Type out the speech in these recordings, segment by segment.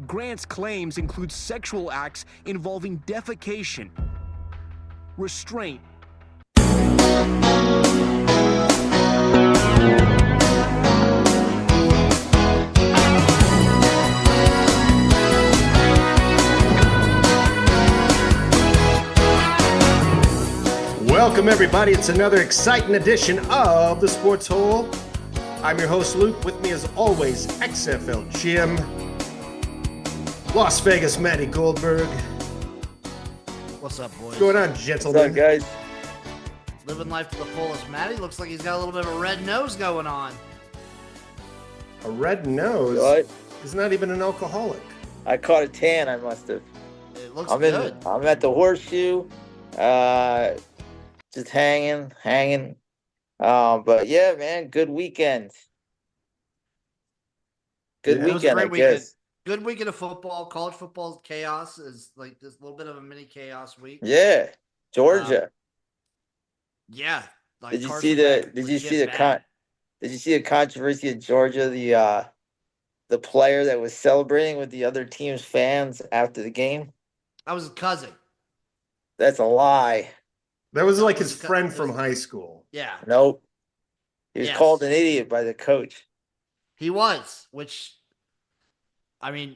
Grant's claims include sexual acts involving defecation, restraint, Welcome, everybody. It's another exciting edition of the Sports Hole. I'm your host, Luke. With me, as always, XFL Jim, Las Vegas Matty Goldberg. What's up, boys? What's going on, gentlemen? What's up, guys? Living life to the fullest. Matty looks like he's got a little bit of a red nose going on. A red nose? What? He's not even an alcoholic. I caught a tan, I must have. It looks good. I'm at the Horseshoe, just hanging. But yeah, man, good weekend. Good It was a weekend, I great weekend. guess. Good weekend of football. College football chaos is like this little bit of a mini chaos week. Yeah, Georgia. Yeah. Like Did you Carson see Beck the? Did you legit see the bad. Did you see the controversy of Georgia? The player that was celebrating with the other team's fans after the game. That was his cousin. That's a lie. That was like his friend from high school. Yeah. Nope. He was Yes. called an idiot by the coach. He was, which, I mean,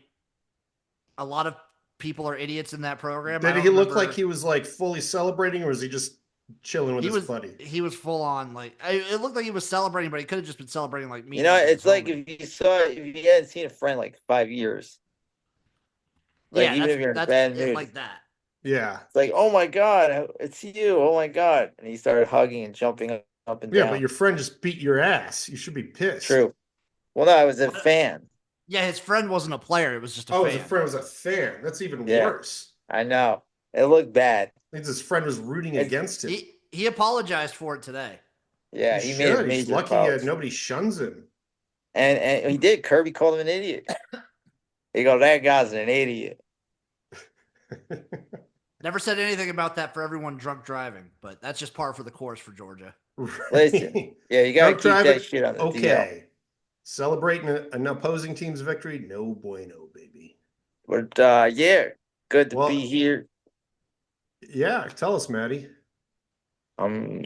a lot of people are idiots in that program. Did he look like he was like fully celebrating, or was he just chilling with his buddy? He was full on it looked like he was celebrating, but he could have just been celebrating like me. You know, it's like if you hadn't seen a friend like 5 years. Like, yeah, even if you're in a bad mood. like that. Yeah. It's like, oh my God, it's you. Oh my God. And he started hugging and jumping up and Yeah, down. but your friend just beat your ass. You should be pissed. True. Well, no, I was a fan. Yeah, his friend wasn't a player. It was just a fan. Oh, his friend was a fan. That's even worse. I know. It looked bad. Means his friend was rooting against him. He apologized for it today. Yeah, he made a major He's lucky nobody shuns him. And he did. Kirby called him an idiot. He goes, that guy's an idiot. Never said anything about that for everyone drunk driving, but that's just par for the course for Georgia. Listen, yeah, you got to keep that shit on the okay. Celebrating an opposing team's victory, no bueno, baby. But yeah, good to be here. Yeah, tell us, Matty. I'm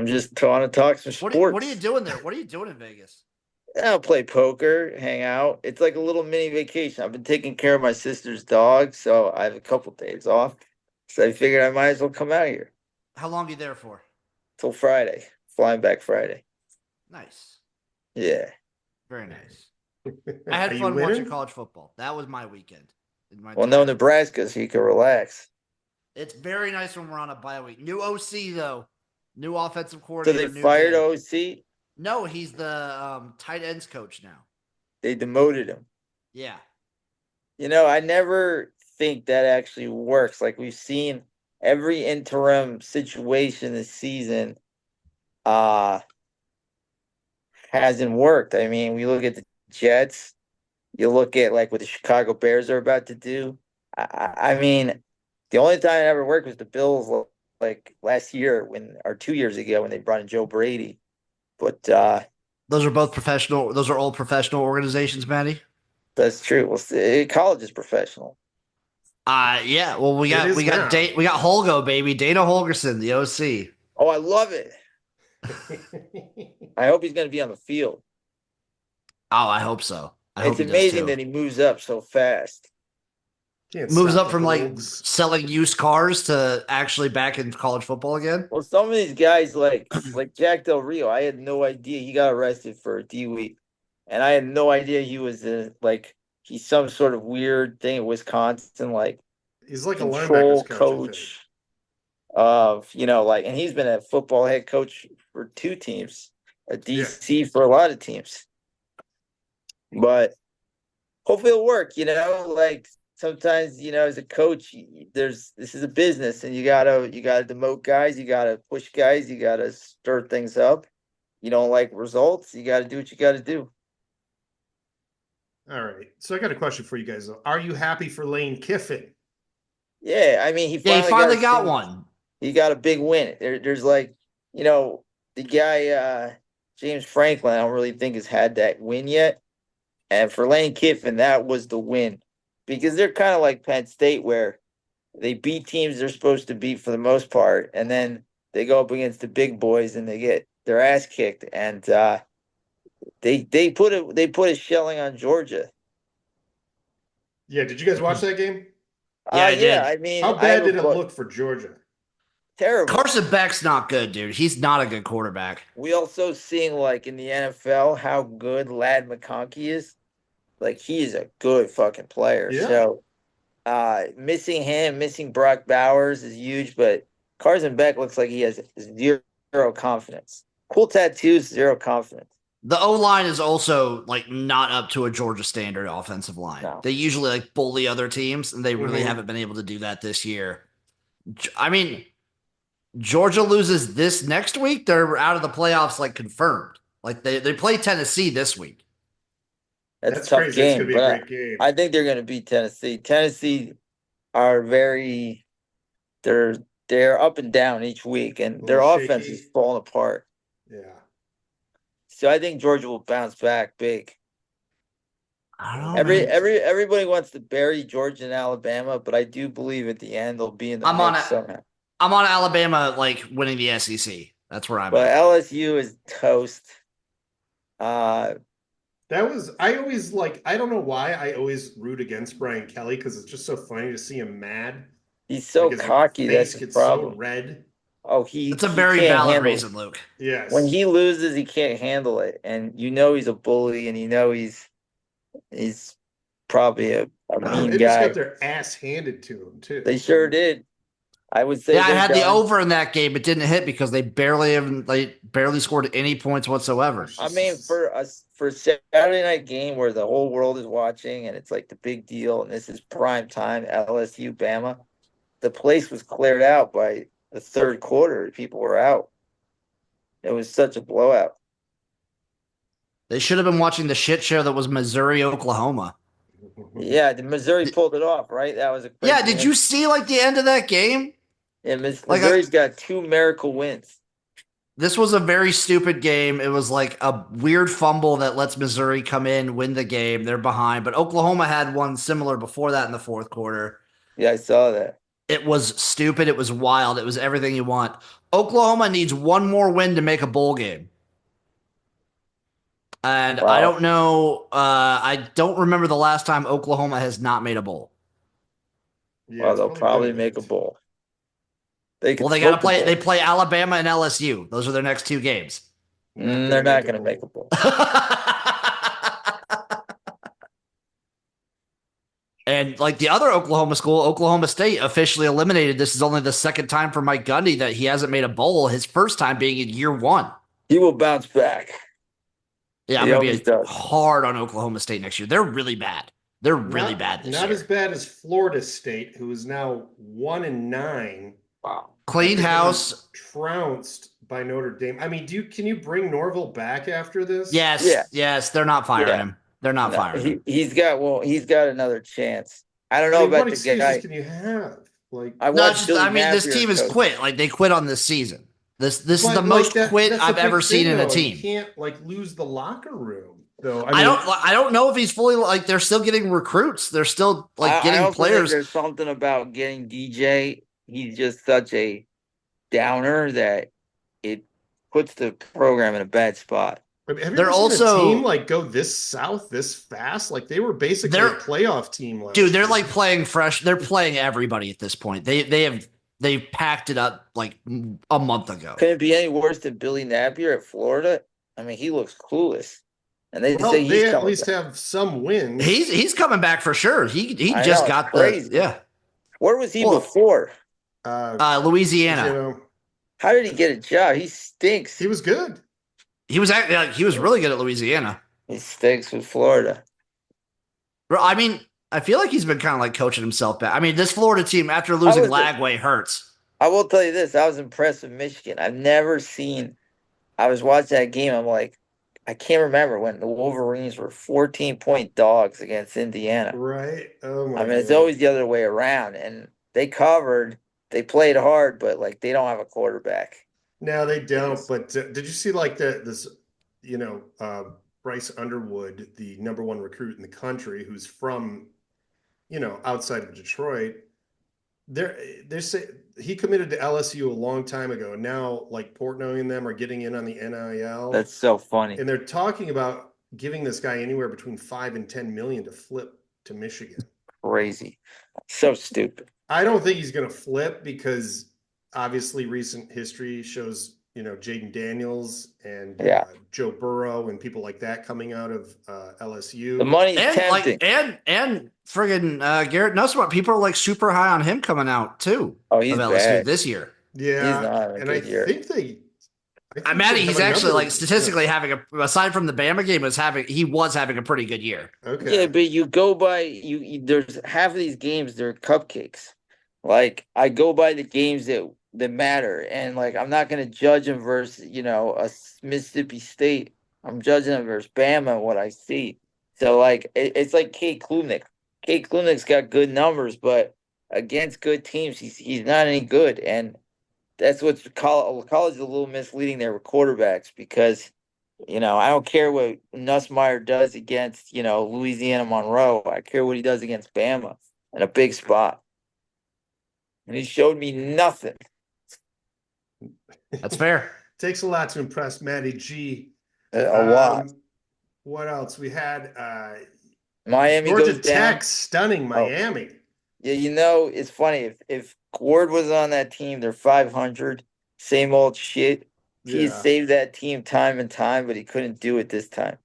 just trying to talk some sports. What are you doing there? What are you doing in Vegas? I'll play poker, hang out. It's like a little mini vacation. I've been taking care of my sister's dog, so I have a couple days off. So I figured I might as well come out here. How long are you there for? Till Friday. Flying back Friday. Nice. Yeah. Very nice. I had fun watching college football. That was my weekend. No Nebraska, so you can relax. It's very nice when we're on a bye week. New OC, though. New offensive coordinator. So they fired OC? No, he's the tight ends coach now. They demoted him. Yeah. You know, I never think that actually works. Like, we've seen every interim situation this season hasn't worked. I mean, we look at the Jets. You look at, like, what the Chicago Bears are about to do. I mean, the only time it ever worked was the Bills, like, last year or 2 years ago when they brought in Joe Brady. But those are both professional. Those are all professional organizations, Matty. That's true. Well, college is professional. Yeah. Well, we got Holgo, baby. Dana Holgerson, the OC. Oh, I love it. I hope he's going to be on the field. Oh, I hope so. It's amazing that he moves up so fast. Moves up from like selling used cars to actually back in college football again. Well, some of these guys like Jack Del Rio, I had no idea he got arrested for a D-week. And I had no idea he was he's some sort of weird thing in Wisconsin, like he's like control a coach of, and he's been a football head coach for 2 teams, a DC for a lot of teams. But hopefully it'll work, like sometimes, as a coach, this is a business and you gotta demote guys, you gotta push guys, you gotta stir things up. You don't like results, you gotta do what you gotta do. All right. So I got a question for you guys. Are you happy for Lane Kiffin? Yeah, I mean, he finally got one. He got a big win. There's the guy James Franklin, I don't really think has had that win yet. And for Lane Kiffin, that was the win. because they're kind of like Penn State, where they beat teams they're supposed to beat for the most part, and then they go up against the big boys and they get their ass kicked. And they put a shelling on Georgia. Yeah, did you guys watch that game? Yeah, I Yeah, did. I mean, How bad did it look for Georgia? Terrible. Carson Beck's not good, dude. He's not a good quarterback. We also seeing like in the NFL how good Lad McConkey is. Like he is a good fucking player. Yeah. So missing him, missing Brock Bowers is huge, but Carson Beck looks like he has zero confidence. Cool tattoos, zero confidence. The O-line is also like not up to a Georgia standard offensive line. No. They usually like bully other teams, and they really haven't been able to do that this year. I mean, Georgia loses this next week, they're out of the playoffs like confirmed. Like they play Tennessee this week. That's a tough crazy. game, That's gonna be but a great game. I think they're gonna beat Tennessee. Tennessee are they're up and down each week, and their offense is falling apart. Yeah. So I think Georgia will bounce back big. I don't know. Everybody wants to bury Georgia and Alabama, but I do believe at the end they'll be in the mix somehow. I'm on Alabama like winning the SEC. That's where I'm But at. LSU is toast. I always I don't know why I always root against Brian Kelly, because it's just so funny to see him mad. He's so cocky. That's the problem. So red. Oh, it's a very valid reason, Luke. Yes. When he loses, he can't handle it, and he's a bully, and he's probably a mean they guy. just got their ass handed to him too. They sure did. I would say. Yeah, I had the over in that game. It didn't hit because they barely scored any points whatsoever. I mean, for a Saturday night game where the whole world is watching and it's like the big deal, and this is prime time, LSU, Bama, the place was cleared out by the third quarter. People were out. It was such a blowout. They should have been watching the shit show that was Missouri, Oklahoma. Yeah, the Missouri pulled it off, right? That was a crazy yeah. Did win. You see like the end of that game? Yeah, Missouri's got 2 miracle wins. This was a very stupid game. It was like a weird fumble that lets Missouri come in, win the game. They're behind, but Oklahoma had one similar before that in the fourth quarter. Yeah, I saw that. It was stupid. It was wild. It was everything you want. Oklahoma needs one more win to make a bowl game. And wow. I don't know. I don't remember the last time Oklahoma has not made a bowl. Yeah, well, they'll probably make a bowl. They got to play. They play Alabama and LSU. Those are their next 2 games. They're not going to make a bowl. And like the other Oklahoma school, Oklahoma State officially eliminated. This is only the second time for Mike Gundy that he hasn't made a bowl. His first time being in year 1. He will bounce back. Yeah, I'm going to be hard on Oklahoma State next year. They're really bad. They're really bad this year. Not as bad as Florida State, who is now 1-9. Wow. Clean house. Trounced by Notre Dame. I mean, can you bring Norville back after this? Yes. They're not firing him. They're not firing him. He's got another chance. I don't know about what the guy. Can you have? Like, this team is quit. Like they quit on this season. This is the most quit I've ever seen in a team. You can't lose the locker room though. I don't know if he's fully they're still getting recruits. They're still getting players. There's something about getting DJ. He's just such a downer that it puts the program in a bad spot. Have you ever seen a team go this south this fast? Like they were basically a playoff team last year. They're playing fresh. They're playing everybody at this point. They've packed it up like a month ago. Can it be any worse than Billy Napier at Florida? I mean, he looks clueless. And they say they at least have some wins. He's coming back for sure. He just got crazy. Where was he before? Louisiana. How did he get a job? He stinks. He was good. He was really good at Louisiana. He stinks with Florida. I mean, I feel like he's been kind of coaching himself back. I mean, this Florida team after losing Lagway hurts. I will tell you this: I was impressed with Michigan. I've never seen. I was watching that game. I'm like, I can't remember when the Wolverines were 14-point dogs against Indiana. Right. Oh my. I mean, it's always the other way around, and they covered. They played hard, but they don't have a quarterback. No, they don't. But did you see this? Bryce Underwood, the #1 recruit in the country, who's from, outside of Detroit, he committed to LSU a long time ago. And now, like, Portnoy and them are getting in on the NIL. That's so funny. And they're talking about giving this guy anywhere between 5 and 10 million to flip to Michigan. Crazy. So stupid. I don't think he's going to flip because obviously recent history shows, Jaden Daniels and Joe Burrow and people like that coming out of LSU. The money's and tempting. And friggin' Garrett Nussbaum, people are like super high on him coming out too. Oh, he's of LSU bad this year. Yeah, he's not and I think Maddie, he's actually like statistically having aside from the Bama game, he was having a pretty good year. Okay. Yeah, but you go by there's half of these games they're cupcakes. Like I go by the games that matter, and like I'm not gonna judge them versus a Mississippi State. I'm judging them versus Bama what I see. So like it's like Kate Klubnik. Kate Klubnik's got good numbers, but against good teams, he's not any good, and that's what's college is a little misleading there with quarterbacks because, I don't care what Nussmeier does against, Louisiana Monroe. I care what he does against Bama in a big spot. And he showed me nothing. That's fair. Takes a lot to impress Matty G. A lot. What else? We had Miami Georgia goes Tech down. stunning Miami. Yeah, it's funny. If Ward was on that team, they're 500. Same old shit. He saved that team time and time, but he couldn't do it this time.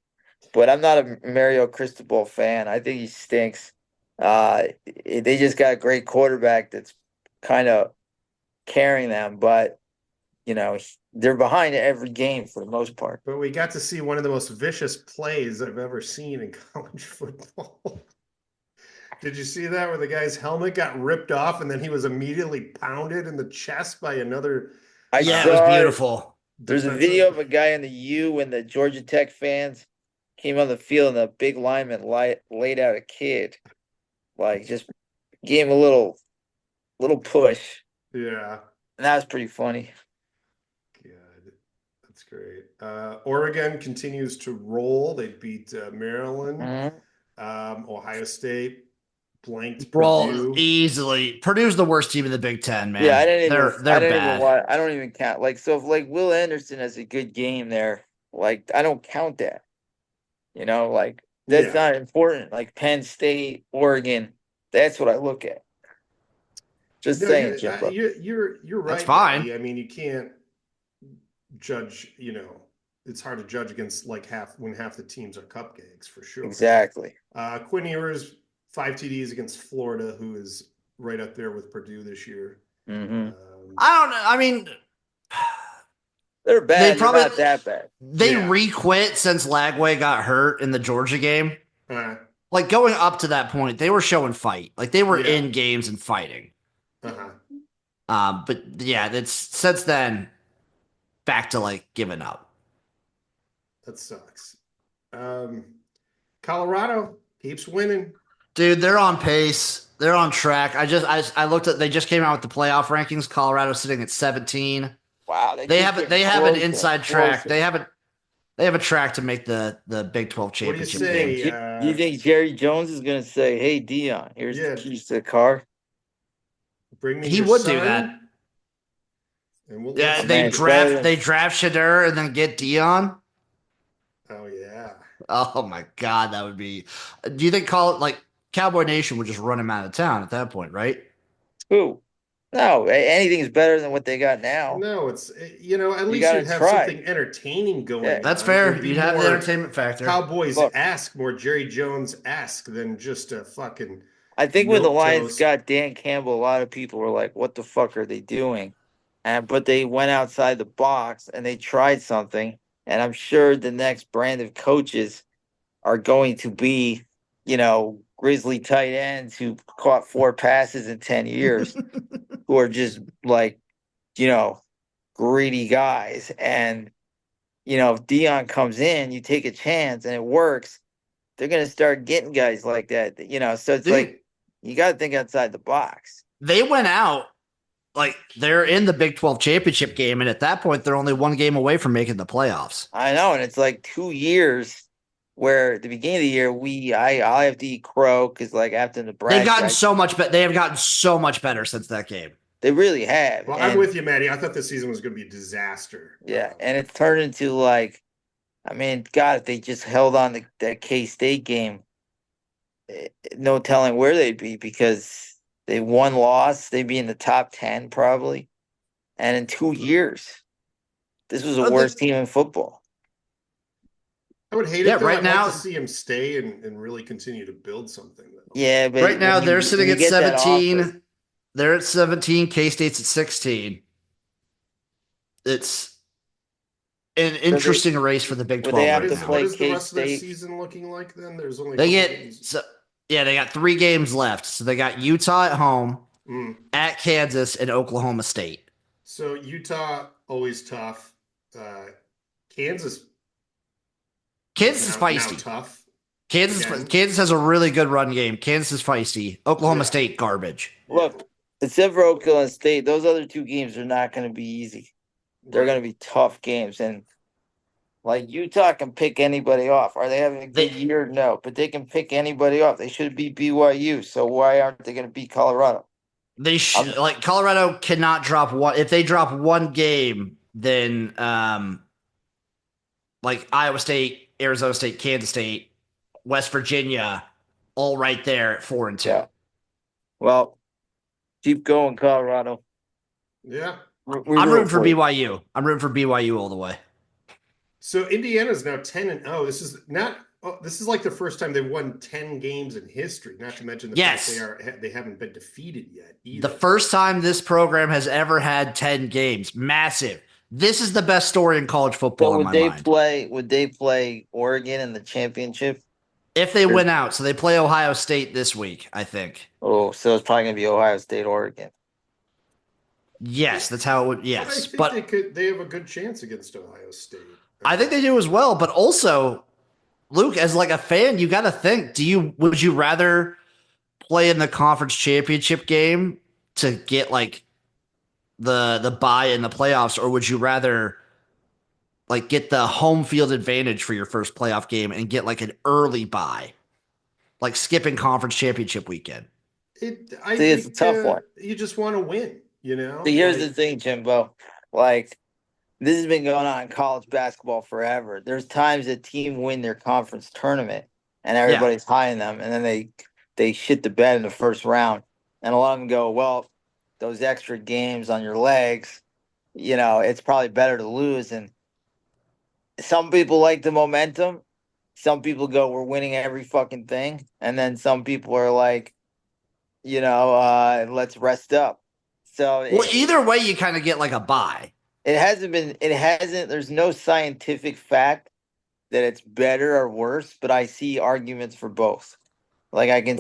But I'm not a Mario Cristobal fan. I think he stinks. They just got a great quarterback that's kind of carrying them, but they're behind every game for the most part. But we got to see one of the most vicious plays I've ever seen in college football. Did you see that where the guy's helmet got ripped off and then he was immediately pounded in the chest by another? Yeah, it was beautiful. There's a video of a guy in the U when the Georgia Tech fans came on the field and the big lineman laid out a kid. Like just gave him a little push. Yeah. And that was pretty funny. Good. That's great. Oregon continues to roll. They beat Maryland. Mm-hmm. Ohio State blanked Purdue. Purdue. Easily. Purdue's the worst team in the Big Ten, man. Yeah, they're bad. I don't even count. Like, so if like Will Anderson has a good game there, like I don't count that. Like that's not important. Like Penn State, Oregon, that's what I look at. Just saying, Jimbo. You're right. That's fine. Buddy. I mean, you can't judge. It's hard to judge against when half the teams are cupcakes for sure. Exactly. Quinn Ewers 5 TDs against Florida, who is right up there with Purdue this year. Mm-hmm. I don't know. I mean, they're bad. They're not that bad. They re-quit since Lagway got hurt in the Georgia game. Like going up to that point, they were showing fight. Like they were in games and fighting. But yeah, that's since then back to like giving up. That sucks. Colorado keeps winning. Dude, they're on pace. They're on track. I looked at. They just came out with the playoff rankings. Colorado's sitting at 17. Wow, they have an inside track. They have a track to make the Big 12 championship game. Do you think Jerry Jones is going to say, "Hey, Dion, here's the keys to the car"? Bring me. He would do that. And they draft Shadur and then get Dion. Oh yeah. Oh my God, that would be. Do you think Cowboy Nation would just run him out of town at that point, right? Who? No, anything is better than what they got now. No, it's at least you'd have something entertaining going on. That's fair. You'd have the entertainment factor. Cowboys more Jerry Jones-esque than just a fucking. I think when the Lions got Dan Campbell, a lot of people were like, "What the fuck are they doing?" But they went outside the box and they tried something. And I'm sure the next brand of coaches are going to be, Grizzly tight ends who caught 4 passes in 10 years, who are just like, greedy guys. And, if Dion comes in, you take a chance and it works, they're going to start getting guys like that, So it's like, you got to think outside the box. They went out. They're in the Big 12 championship game, and at that point, they're only 1 game away from making the playoffs. I know, and it's like 2 years Where at the beginning of the year, I have to eat crow because like after Nebraska, They've gotten so much better. They have gotten so much better since that game. they really have. Well, and, I'm with you, Maddie. I thought this season was going to be a disaster. Yeah, and it's turned into like, I mean, God, if they just held on to that K-State game, no telling where they'd be because they won loss, they'd be in the top 10 probably. And in 2 years, this was the worst team in football. I would hate it though. Right I'd now, like to see him stay and really continue to build something. Though. Yeah, but right now they're sitting at 17. They're at 17. K-State's at 16. It's an interesting race for the Big 12 they have right to now. What is the K-State. rest of their season looking like then? There's only they got 3 games left. So they got Utah at home, at Kansas, and Oklahoma State. So Utah always tough. Kansas is feisty. Now tough. Kansas has a really good run game. Kansas is feisty. Oklahoma State garbage. Look, except for Oklahoma State, those other 2 games are not going to be easy. They're going to be tough games, and like Utah can pick anybody off. Are they having a good year? No, but they can pick anybody off. They should beat BYU. So why aren't they going to beat Colorado? They should. Like Colorado cannot drop one. If they drop one game, then like Iowa State, Arizona State, Kansas State, West Virginia, all right there at 4-2. Yeah. Well, keep going, Colorado. Yeah. I'm rooting for BYU. I'm rooting for BYU all the way. So Indiana's now 10-0. This is not. This is like the first time they've won 10 games in history. Not to mention the fact they haven't been defeated yet either. The first time this program has ever had 10 games. Massive. This is the best story in college football. So in my mind. Would they play Oregon in the championship? If they win out, so they play Ohio State this week, I think. Oh, so it's probably gonna be Ohio State, Oregon. Yes, that's how it would. Yes, but I think they have a good chance against Ohio State. I think they do as well. But also, Luke, as like a fan, you got to think: would you rather play in the conference championship game to get like the bye in the playoffs, or would you rather like get the home field advantage for your first playoff game and get like an early bye, like skipping conference championship weekend? I think it's a tough one. You just want to win, you know. So here's the thing, Jimbo. Like, this has been going on in college basketball forever. There's times that team win their conference tournament and everybody's high in them, and then they shit the bed in the first round. And a lot of them go, well, those extra games on your legs, you know, it's probably better to lose. And some people like the momentum. Some people go, we're winning every fucking thing. And then some people are like, you know, let's rest up. So either way, you kind of get like a bye. There's no scientific fact that it's better or worse, but I see arguments for both. Like I can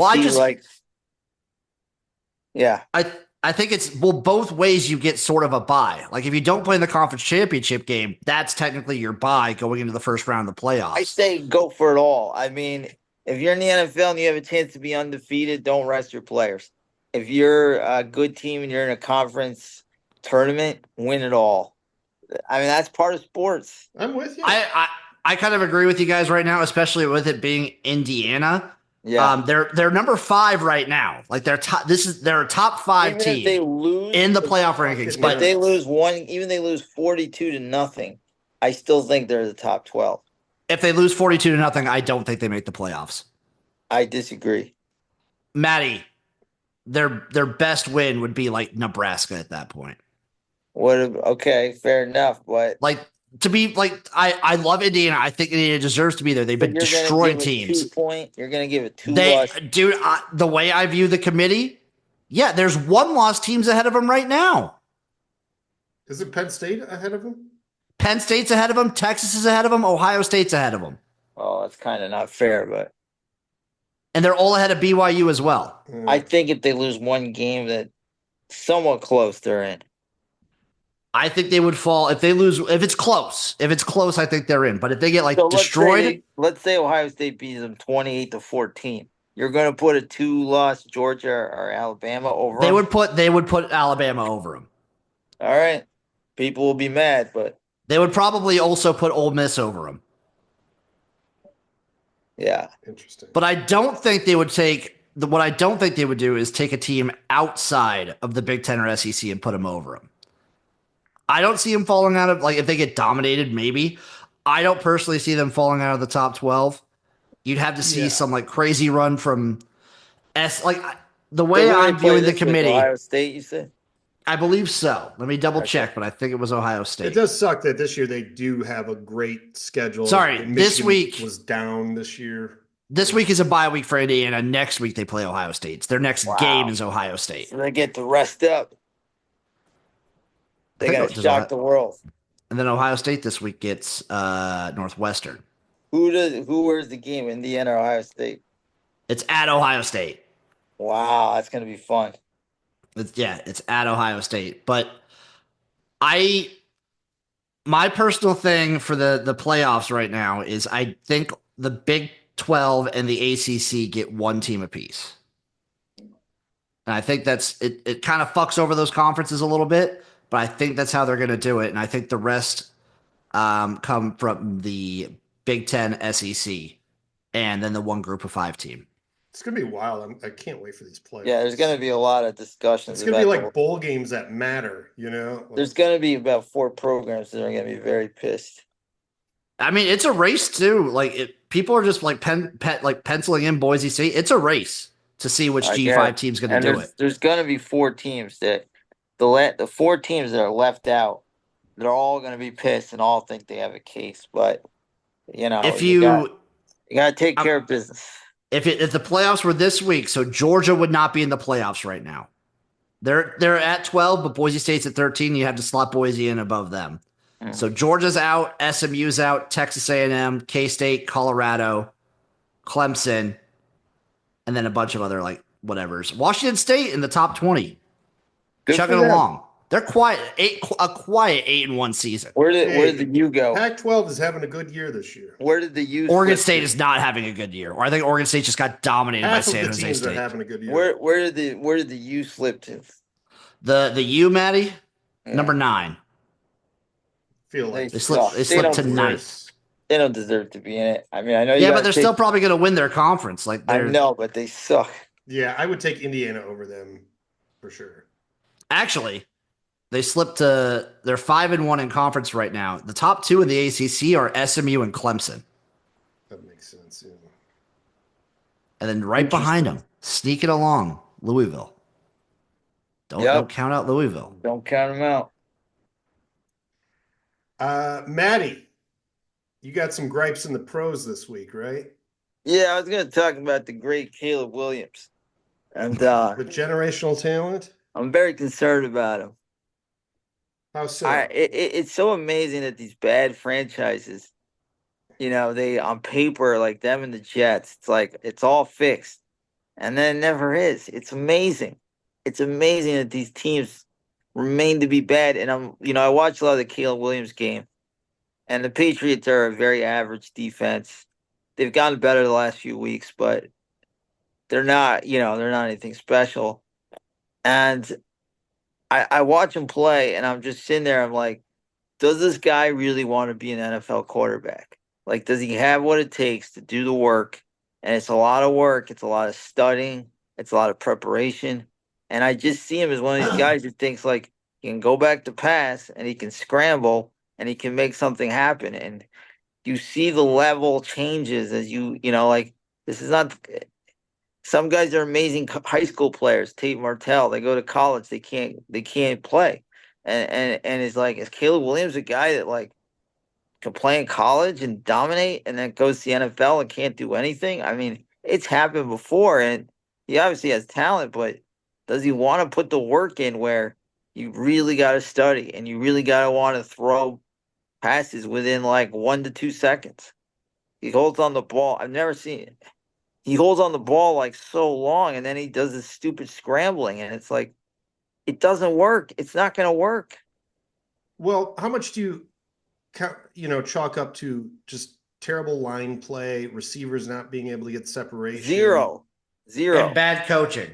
I think it's both ways you get sort of a bye. Like if you don't play in the conference championship game, that's technically your bye going into the first round of the playoffs. I say go for it all. I mean, if you're in the NFL and you have a chance to be undefeated, don't rest your players. If you're a good team and you're in a conference tournament, win it all. I mean, that's part of sports. I'm with you. I kind of agree with you guys right now, especially with it being Indiana. Yeah, they're number 5 right now. Like they're a top 5 team. If they lose in the playoff rankings, but if they lose even they lose 42-0, I still think they're the top 12. If they lose 42-0, I don't think they make the playoffs. I disagree. Maddie, their best win would be like Nebraska at that point. Okay, fair enough, but like to be like I love Indiana. I think Indiana deserves to be there. They've been destroying teams. You're going to give it 2 loss. Dude, the way I view the committee, there's 1-loss teams ahead of them right now. Is it Penn State ahead of them? Penn State's ahead of them. Texas is ahead of them. Ohio State's ahead of them. Oh, that's kind of not fair, but. And they're all ahead of BYU as well. I think if they lose one game that somewhat close, they're in. I think they would fall if they lose. If it's close, I think they're in. But if they get destroyed, let's say Ohio State beats them 28-14. You're going to put a 2-loss Georgia or Alabama over them? They would put Alabama over them. All right, people will be mad, but they would probably also put Ole Miss over them. Yeah. Interesting. But I don't think they would take what I don't think they would do is take a team outside of the Big Ten or SEC and put them over them. I don't see them falling out of, like, if they get dominated, maybe. I don't personally see them falling out of the top 12. You'd have to see some like crazy run from the So way who they I'm play viewing the this week? committee. Ohio State, you said? I believe so. Let me double Okay. check, but I think it was Ohio State. It does suck that this year they do have a great schedule. Sorry, Michigan this week was down this year. This week is a bye week for Indiana. Next week they play Ohio State. Their next game is Ohio State. So they get to rest up. They got to shock the world. And then Ohio State this week gets Northwestern. Where's the game? Indiana or Ohio State? It's at Ohio State. Wow, that's gonna be fun. It's at Ohio State. But my personal thing for the playoffs right now is I think the Big 12 and the ACC get one team apiece. And I think it kind of fucks over those conferences a little bit, but I think that's how they're going to do it. And I think the rest come from the Big Ten, SEC, and then the one group of 5 team. It's going to be wild. I can't wait for these playoffs. Yeah, there's going to be a lot of discussions. It's going to be like bowl games that matter, you know? There's going to be about 4 programs that are going to be very pissed. I mean, it's a race too. Like people are just like penciling in Boise State. It's a race to see which G5 team's going to do it. There's going to be 4 teams that the 4 teams that are left out. They're all going to be pissed and all think they have a case. But you know, you got to take care of business. If the playoffs were this week, so Georgia would not be in the playoffs right now. They're at 12, but Boise State's at 13. You have to slot Boise in above them. So Georgia's out, SMU's out, Texas A&M, K-State, Colorado, Clemson, and then a bunch of other like whatevers. Washington State in the top 20, chugging along. They're quiet, a quiet 8-1 season. Where did the U go? Pac-12 is having a good year this year. Where did the U? Oregon State is not having a good year. Or I think Oregon State just got dominated by San Jose State. Are having a good year. Where did the U slip to? The U, Maddie, number 9. Feel like they slipped to 9th. They don't deserve to be in it. I mean, I know. Yeah, but they're still probably going to win their conference. Like I know, but they suck. Yeah, I would take Indiana over them for sure. Actually, they slipped to they're 5-1 in conference right now. The top 2 in the ACC are SMU and Clemson. That makes sense. Yeah. And then right behind them, sneaking along, Louisville. Don't count out Louisville. Don't count them out. Maddie, you got some gripes in the pros this week, right? Yeah, I was going to talk about the great Caleb Williams, and the generational talent. I'm very concerned about him. How so? It's so amazing that these bad franchises, you know, they on paper like them and the Jets, it's like it's all fixed, and then it never is. It's amazing. It's amazing that these teams remain to be bad. And I watched a lot of the Caleb Williams game, and the Patriots are a very average defense. They've gotten better the last few weeks, but they're not anything special. And I watch him play, and I'm just sitting there. I'm like, does this guy really want to be an NFL quarterback? Like, does he have what it takes to do the work? And it's a lot of work. It's a lot of studying. It's a lot of preparation. And I just see him as one of these guys who thinks like he can go back to pass and he can scramble and he can make something happen. And you see the level changes as like this is not. Some guys are amazing high school players. Tate Martell, they go to college, they can't play, and it's like, is Caleb Williams a guy that like can play in college and dominate, and then goes to the NFL and can't do anything? I mean, it's happened before, and he obviously has talent, but does he want to put the work in where you really got to study and you really got to want to throw passes within like 1 to 2 seconds? He holds on the ball. I've never seen it. He holds on the ball like so long, and then he does this stupid scrambling, and it's like, it doesn't work. It's not going to work. Well, how much do you chalk up to just terrible line play, receivers not being able to get separation? Zero. And bad coaching.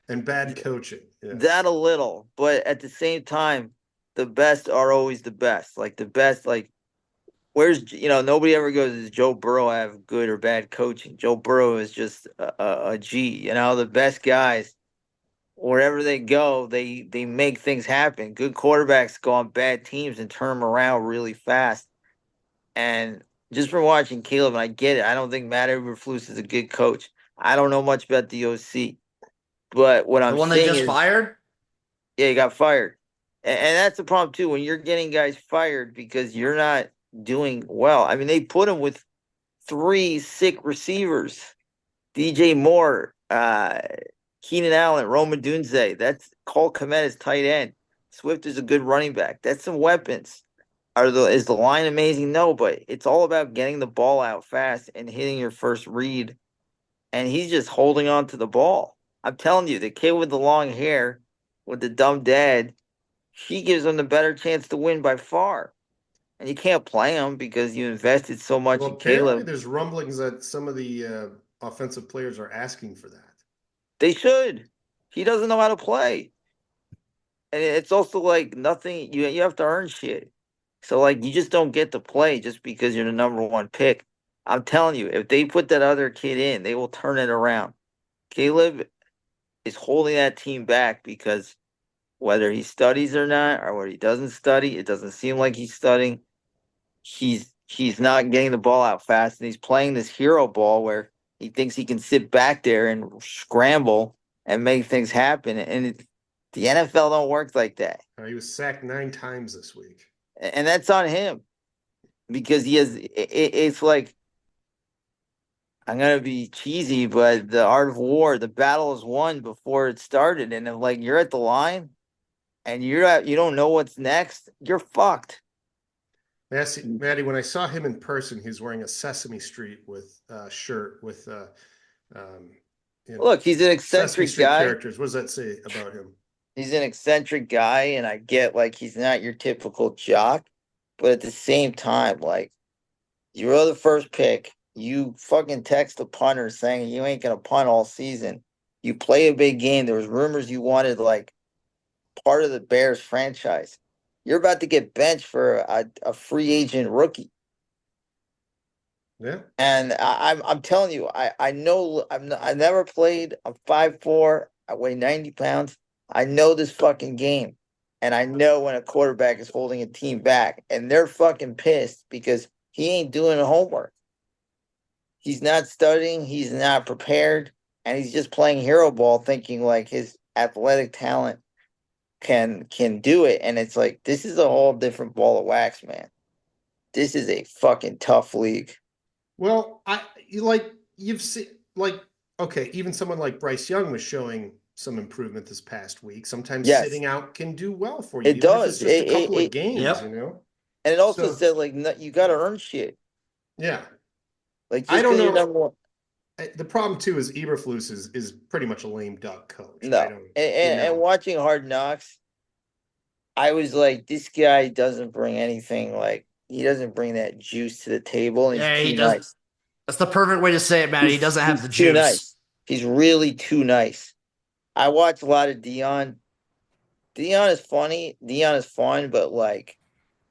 Yeah. That a little, but at the same time, the best are always the best. Like the best, like nobody ever goes, does Joe Burrow have good or bad coaching? Joe Burrow is just a G. The best guys, wherever they go, they make things happen. Good quarterbacks go on bad teams and turn them around really fast. And just from watching Caleb, and I get it, I don't think Matt Eberflus is a good coach. I don't know much about the OC, but what I'm The one they saying just is, fired? yeah, he got fired, and that's the problem too. When you're getting guys fired because you're not doing well. I mean, they put him with 3 sick receivers: DJ Moore, Keenan Allen, Roma Dunze. That's Cole Kmet is tight end. Swift is a good running back. That's some weapons. Is the line amazing? No, but it's all about getting the ball out fast and hitting your first read. And he's just holding on to the ball. I'm telling you, the kid with the long hair, with the dumb dad, he gives him the better chance to win by far. And you can't play him because you invested so much Well, in apparently Caleb. there's rumblings that some of the offensive players are asking for that. They should. He doesn't know how to play. And it's also like nothing. You have to earn shit. So like you just don't get to play just because you're the number 1 pick. I'm telling you, if they put that other kid in, they will turn it around. Caleb is holding that team back because whether he studies or not, or whether he doesn't study, it doesn't seem like he's studying. He's not getting the ball out fast, and he's playing this hero ball where he thinks he can sit back there and scramble and make things happen. And the NFL don't work like that. He was sacked 9 times this week. And that's on him because he has. It's like, I'm gonna be cheesy, but the art of war, the battle is won before it started. And if like you're at the line and you don't know what's next, you're fucked. Maddie, when I saw him in person, he was wearing a Sesame Street with shirt with Look, he's an Sesame eccentric Street guy. characters. What does that say about him? He's an eccentric guy, and I get like he's not your typical jock, but at the same time, like you're the first pick. You fucking text the punter saying you ain't gonna punt all season. You play a big game. There was rumors you wanted like part of the Bears franchise. You're about to get benched for a free agent rookie. Yeah. And I'm telling you, I know I never played. I'm 5'4". I weigh 90 pounds. I know this fucking game. And I know when a quarterback is holding a team back and they're fucking pissed because he ain't doing homework. He's not studying, he's not prepared, and he's just playing hero ball thinking like his athletic talent can do it. And it's like, this is a whole different ball of wax, man. This is a fucking tough league. Well, you've seen okay, even someone like Bryce Young was showing some improvement this past week. Sometimes sitting out can do well for you. It does. If it's just a couple of games, yep. And it also said like you got to earn shit. Yeah. Like I don't know. Number 1. The problem too is Eberflus is pretty much a lame duck coach. No, and watching Hard Knocks, I was like, this guy doesn't bring anything. Like he doesn't bring that juice to the table. And Yeah, he's he too does. nice. That's the perfect way to say it, Matt. He doesn't have the too juice. Nice. He's really too nice. I watch a lot of Dion. Dion is funny. Dion is fun, but like,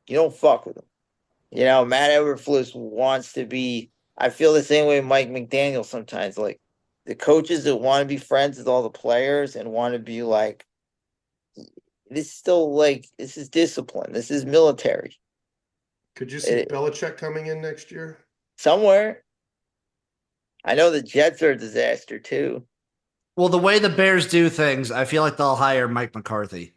you don't fuck with him. Matt Eberflus wants to be. I feel the same way with Mike McDaniel sometimes. Like the coaches that want to be friends with all the players and want to be like, this is still like, this is discipline. This is military. Could you see Belichick coming in next year? Somewhere. I know the Jets are a disaster too. Well, the way the Bears do things, I feel like they'll hire Mike McCarthy.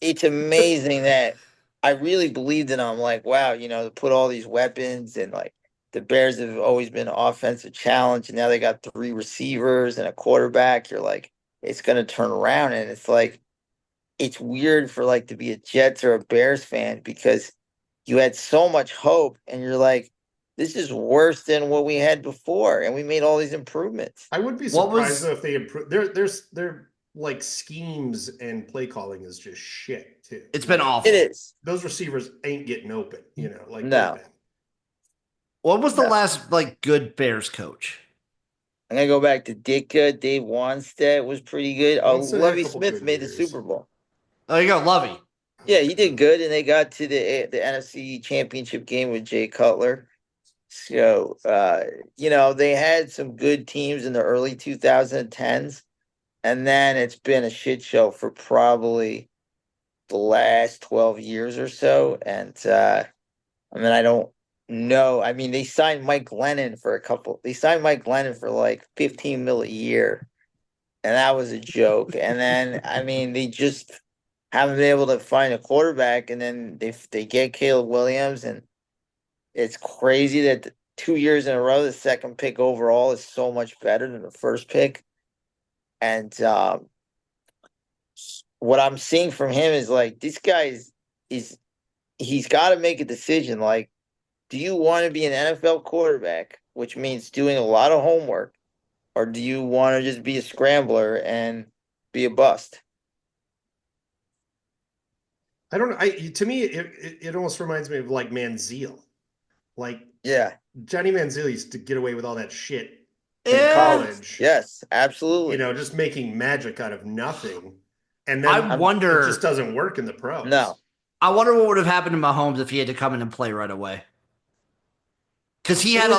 It's amazing that I really believed in them. Like, wow, to put all these weapons and like the Bears have always been an offensive challenge, and now they got 3 receivers and a quarterback. You're like, it's gonna turn around, and it's like, it's weird for like to be a Jets or a Bears fan because you had so much hope, and you're like, this is worse than what we had before, and we made all these improvements. I would be surprised though if they improve. Their like schemes and play calling is just shit too. It's been awful. It is. Those receivers ain't getting open. No. What was the last like good Bears coach? I'm gonna go back to Ditka. Dave Wanstead was pretty good. Oh, Wanstead had a Lovie couple Smith good made the years. Super Bowl. Oh, you go, Lovey. Yeah, he did good, and they got to the NFC Championship game with Jay Cutler. So, they had some good teams in the early 2010s, and then it's been a shit show for probably the last 12 years or so. And I don't know. I mean, they signed Mike Glennon for like 15 mil a year, and that was a joke. And then, they just haven't been able to find a quarterback, and then they get Caleb Williams, and it's crazy that 2 years in a row, the second pick overall is so much better than the first pick. And what I'm seeing from him is like this guy is he's got to make a decision. Like, do you want to be an NFL quarterback, which means doing a lot of homework, or do you want to just be a scrambler and be a bust? I don't know. To me, it almost reminds me of like Manziel. Like Yeah, Johnny Manziel used to get away with all that shit in Yeah. college. yes, absolutely. Just making magic out of nothing. And I then wonder- it just doesn't work in the pros. No. I wonder what would have happened to Mahomes if he had to come in and play right away. Because he had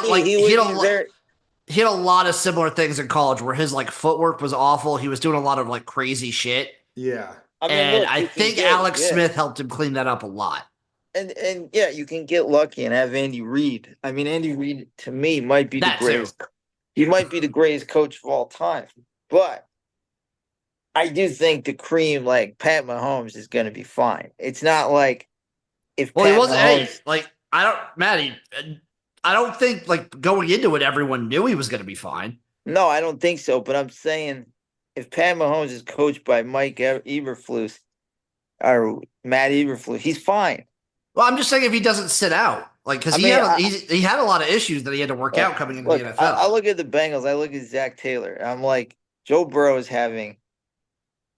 he had a lot of similar things in college where his like footwork was awful. He was doing a lot of like crazy shit. Yeah. And look, I you can think get- Alex yeah. Smith helped him clean that up a lot. And yeah, you can get lucky and have Andy Reid. I mean, Andy Reid to me might be That the too. greatest. He might be the greatest coach of all time. But I do think the cream, like Pat Mahomes, is going to be fine. It's not like if Well, Pat he wasn't. Mahomes. Hey, like Maddie, I don't think like going into it, everyone knew he was going to be fine. No, I don't think so. But I'm saying if Pat Mahomes is coached by Mike Eberflus or Matt Eberflus, he's fine. Well, I'm just saying if he doesn't sit out, like because he had a lot of issues that he had to work out coming into the NFL. I look at the Bengals. I look at Zach Taylor, and I'm like, Joe Burrow is having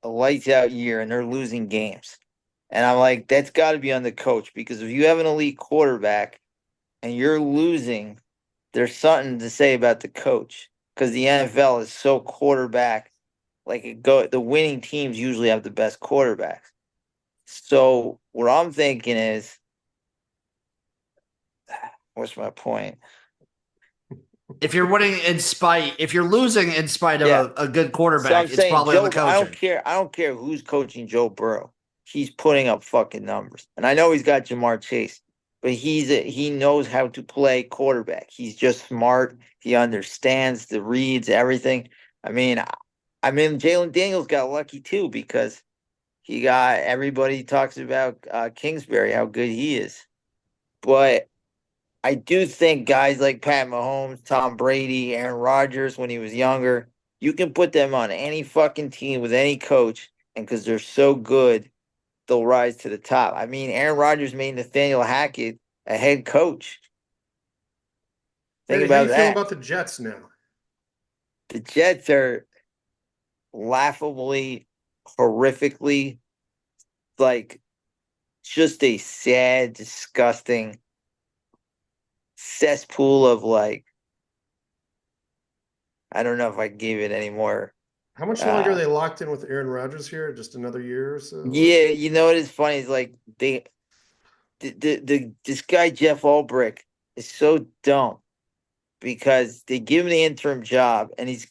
a lights out year, and they're losing games, and I'm like, that's got to be on the coach because if you have an elite quarterback and you're losing, there's something to say about the coach because the NFL is so quarterback. Like the winning teams usually have the best quarterbacks. So what I'm thinking is, what's my point? If you're losing in spite of a good quarterback, So it's probably on the coaching. I don't care who's coaching Joe Burrow. He's putting up fucking numbers. And I know he's got Jamar Chase, but he knows how to play quarterback. He's just smart. He understands the reads, everything. Jalen Daniels got lucky too because everybody talks about Kingsbury, how good he is. But I do think guys like Pat Mahomes, Tom Brady, Aaron Rodgers, when he was younger, you can put them on any fucking team with any coach, and because they're so good, they'll rise to the top. I mean, Aaron Rodgers made Nathaniel Hackett a head coach. Think about how do you that. feel about the Jets now? The Jets are laughably, horrifically, like just a sad, disgusting cesspool of like, I don't know if I gave it any more. How much longer are they locked in with Aaron Rodgers here? Just another year or so? Yeah, you know what is funny is like this guy Jeff Ulbrich is so dumb because they give him the interim job and he's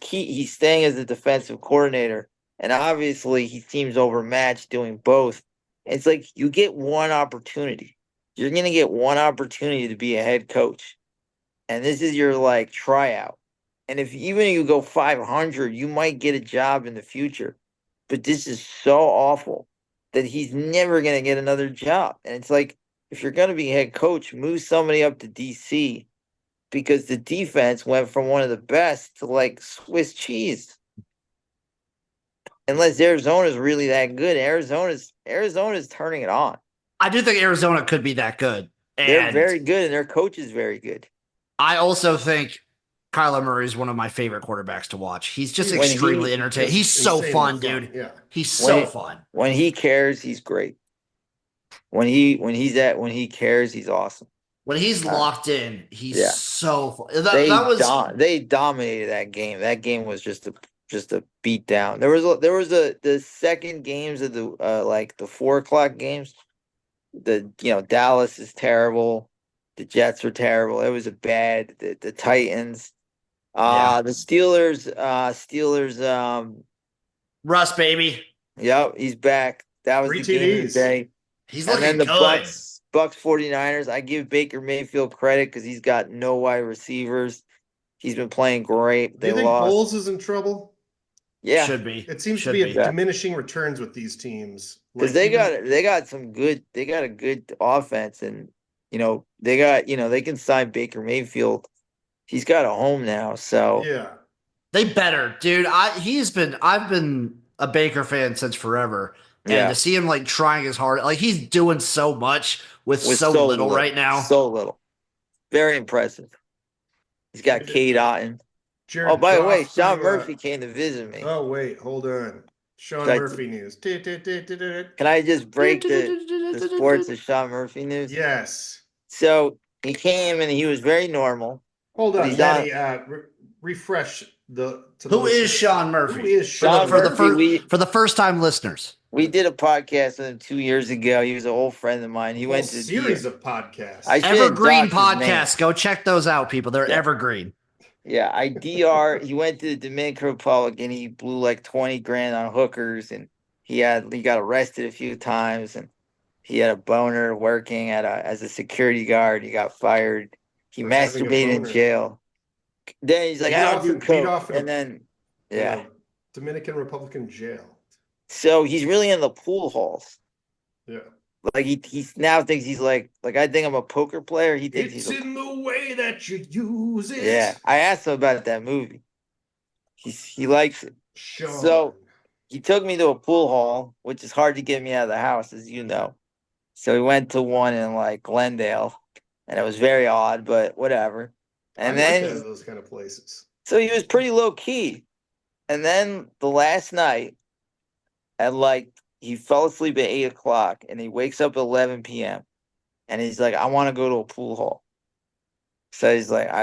staying as a defensive coordinator, and obviously he seems overmatched doing both. It's like you get one opportunity. You're gonna get one opportunity to be a head coach. And this is your like tryout. And if even you go 500, you might get a job in the future. But this is so awful that he's never going to get another job. And it's like, if you're going to be head coach, move somebody up to DC because the defense went from one of the best to like Swiss cheese. Unless Arizona's really that good. Arizona's turning it on. I do think Arizona could be that good. They're very good, and their coach is very good. I also think Kyler Murray is one of my favorite quarterbacks to watch. He's just extremely entertaining. He's so fun, dude. Yeah. He's so fun. When he cares, he's great. When he cares, he's awesome. When he's locked in, he's so fun. They dominated that game. That game was just a beat down. There was the second games of the 4 o'clock games Dallas is terrible. The Jets are terrible. It was the Titans. Yeah. The Steelers. Russ, baby. Yep, he's back. That was Three the game of the TDs. day. He's And then looking the good. Bucks 49ers. I give Baker Mayfield credit because he's got no wide receivers. He's been playing great. Do They you think lost. Bowles is in trouble? Yeah, Should be. It seems to Should be a be. diminishing returns with these teams. because Like they got a good offense, and they can sign Baker Mayfield. He's got a home now, so yeah. They better, dude. I've been a Baker fan since forever. And yeah, to see him like trying his hard, like he's doing so much with with so little right now. so little, very impressive. He's got Cade Otton. Oh, Jared by the way, Goff Sean to, Murphy came to visit me. Oh wait, hold on. Sean Should I- Murphy news. Can I just break the sports of Sean Murphy news? Yes. So he came and he was very normal. Hold But on, he's Maddie. Refresh to the Who is listeners. Sean Murphy? Who is Sean Sean Murphy? For the first time listeners? We did a podcast with him 2 years ago. He was an old friend of mine. He Whole went to series of podcasts. I shouldn't Evergreen dox his name. podcasts. Go check those out, people. They're Yeah. evergreen. Yeah, he went to the Dominican Republic and he blew like 20 grand on hookers, and he got arrested a few times, and he had a boner working as a security guard. He got fired. He For having a masturbated in boner. jail. Then he's like, I don't do Beat off coke. in a- And then in a Dominican Republican jail. so he's really in the pool halls. Yeah. Like he now thinks he's like I think I'm a poker player. He thinks It's he's in the way that you use it. yeah. I asked him about that movie. He likes it. Sean. So he took me to a pool hall, which is hard to get me out of the house, as you know. So we went to one in like Glendale, and it was very odd, but whatever. And I then like those kind of places. so he was pretty low key. And then the last night, at like he fell asleep at 8 o'clock, and he wakes up at 11 p.m. and he's like, I want to go to a pool hall. So I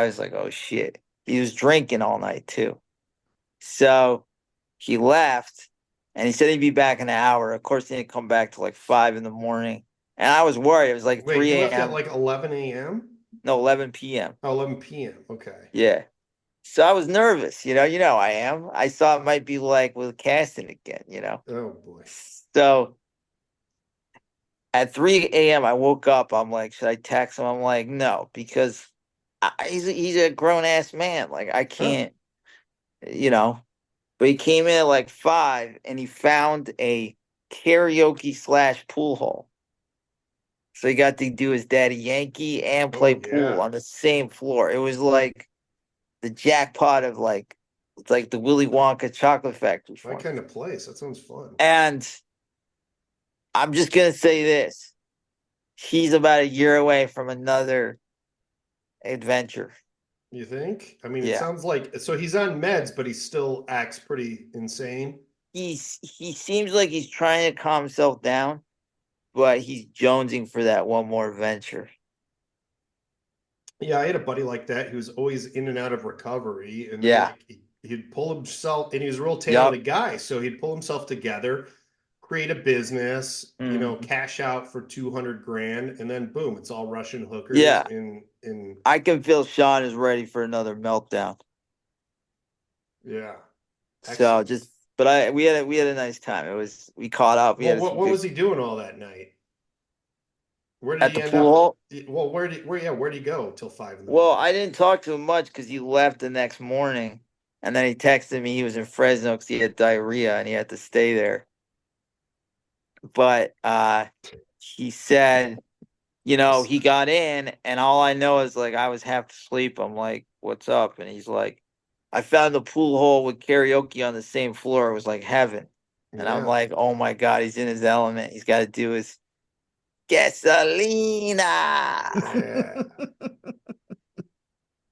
was like, oh shit. He was drinking all night too. So he left, and he said he'd be back in an hour. Of course, he didn't come back till like 5 in the morning. And I was worried. It was like Wait, 3 you left a.m. at like 11 a.m.? No, 11 p.m. Oh, 11 p.m. Okay. Yeah. So I was nervous, you know I am. I thought it might be like with casting again, Oh boy. So at 3 a.m. I woke up. I'm like, should I text him? I'm like, no, because he's a grown ass man. Like I can't, But he came in at like 5 and he found a karaoke / pool hall. So he got to do his Daddy Yankee and play pool on the same floor. It was like the jackpot of it's like the Willy Wonka chocolate factory. My kind of place. That sounds fun. And I'm just gonna say this. He's about a year away from another adventure. You think? I mean, Yeah. It sounds like so he's on meds, but he still acts pretty insane. He seems like he's trying to calm himself down, but he's jonesing for that one more adventure. Yeah, I had a buddy like that. He was always in and out of recovery, and Yeah. he'd pull himself, and he was a real talented guy. So he'd pull himself together, create a business, cash out for 200 grand, and then boom, it's all Russian hookers. Yeah. In I can feel Sean is ready for another meltdown. Yeah. So we had a nice time. We caught up. Well, what was he doing all that night? Where did at he the end pool hall? up? Well, where'd he go till 5 in the Well, morning? I didn't talk to him much because he left the next morning, and then he texted me he was in Fresno because he had diarrhea and he had to stay there. But he said, he got in, and all I know is like I was half asleep. I'm like, "What's up?" And he's like, "I found the pool hall with karaoke on the same floor. It was like heaven." And I'm like, "Oh my god, he's in his element. He's got to do his gasolina." Yeah.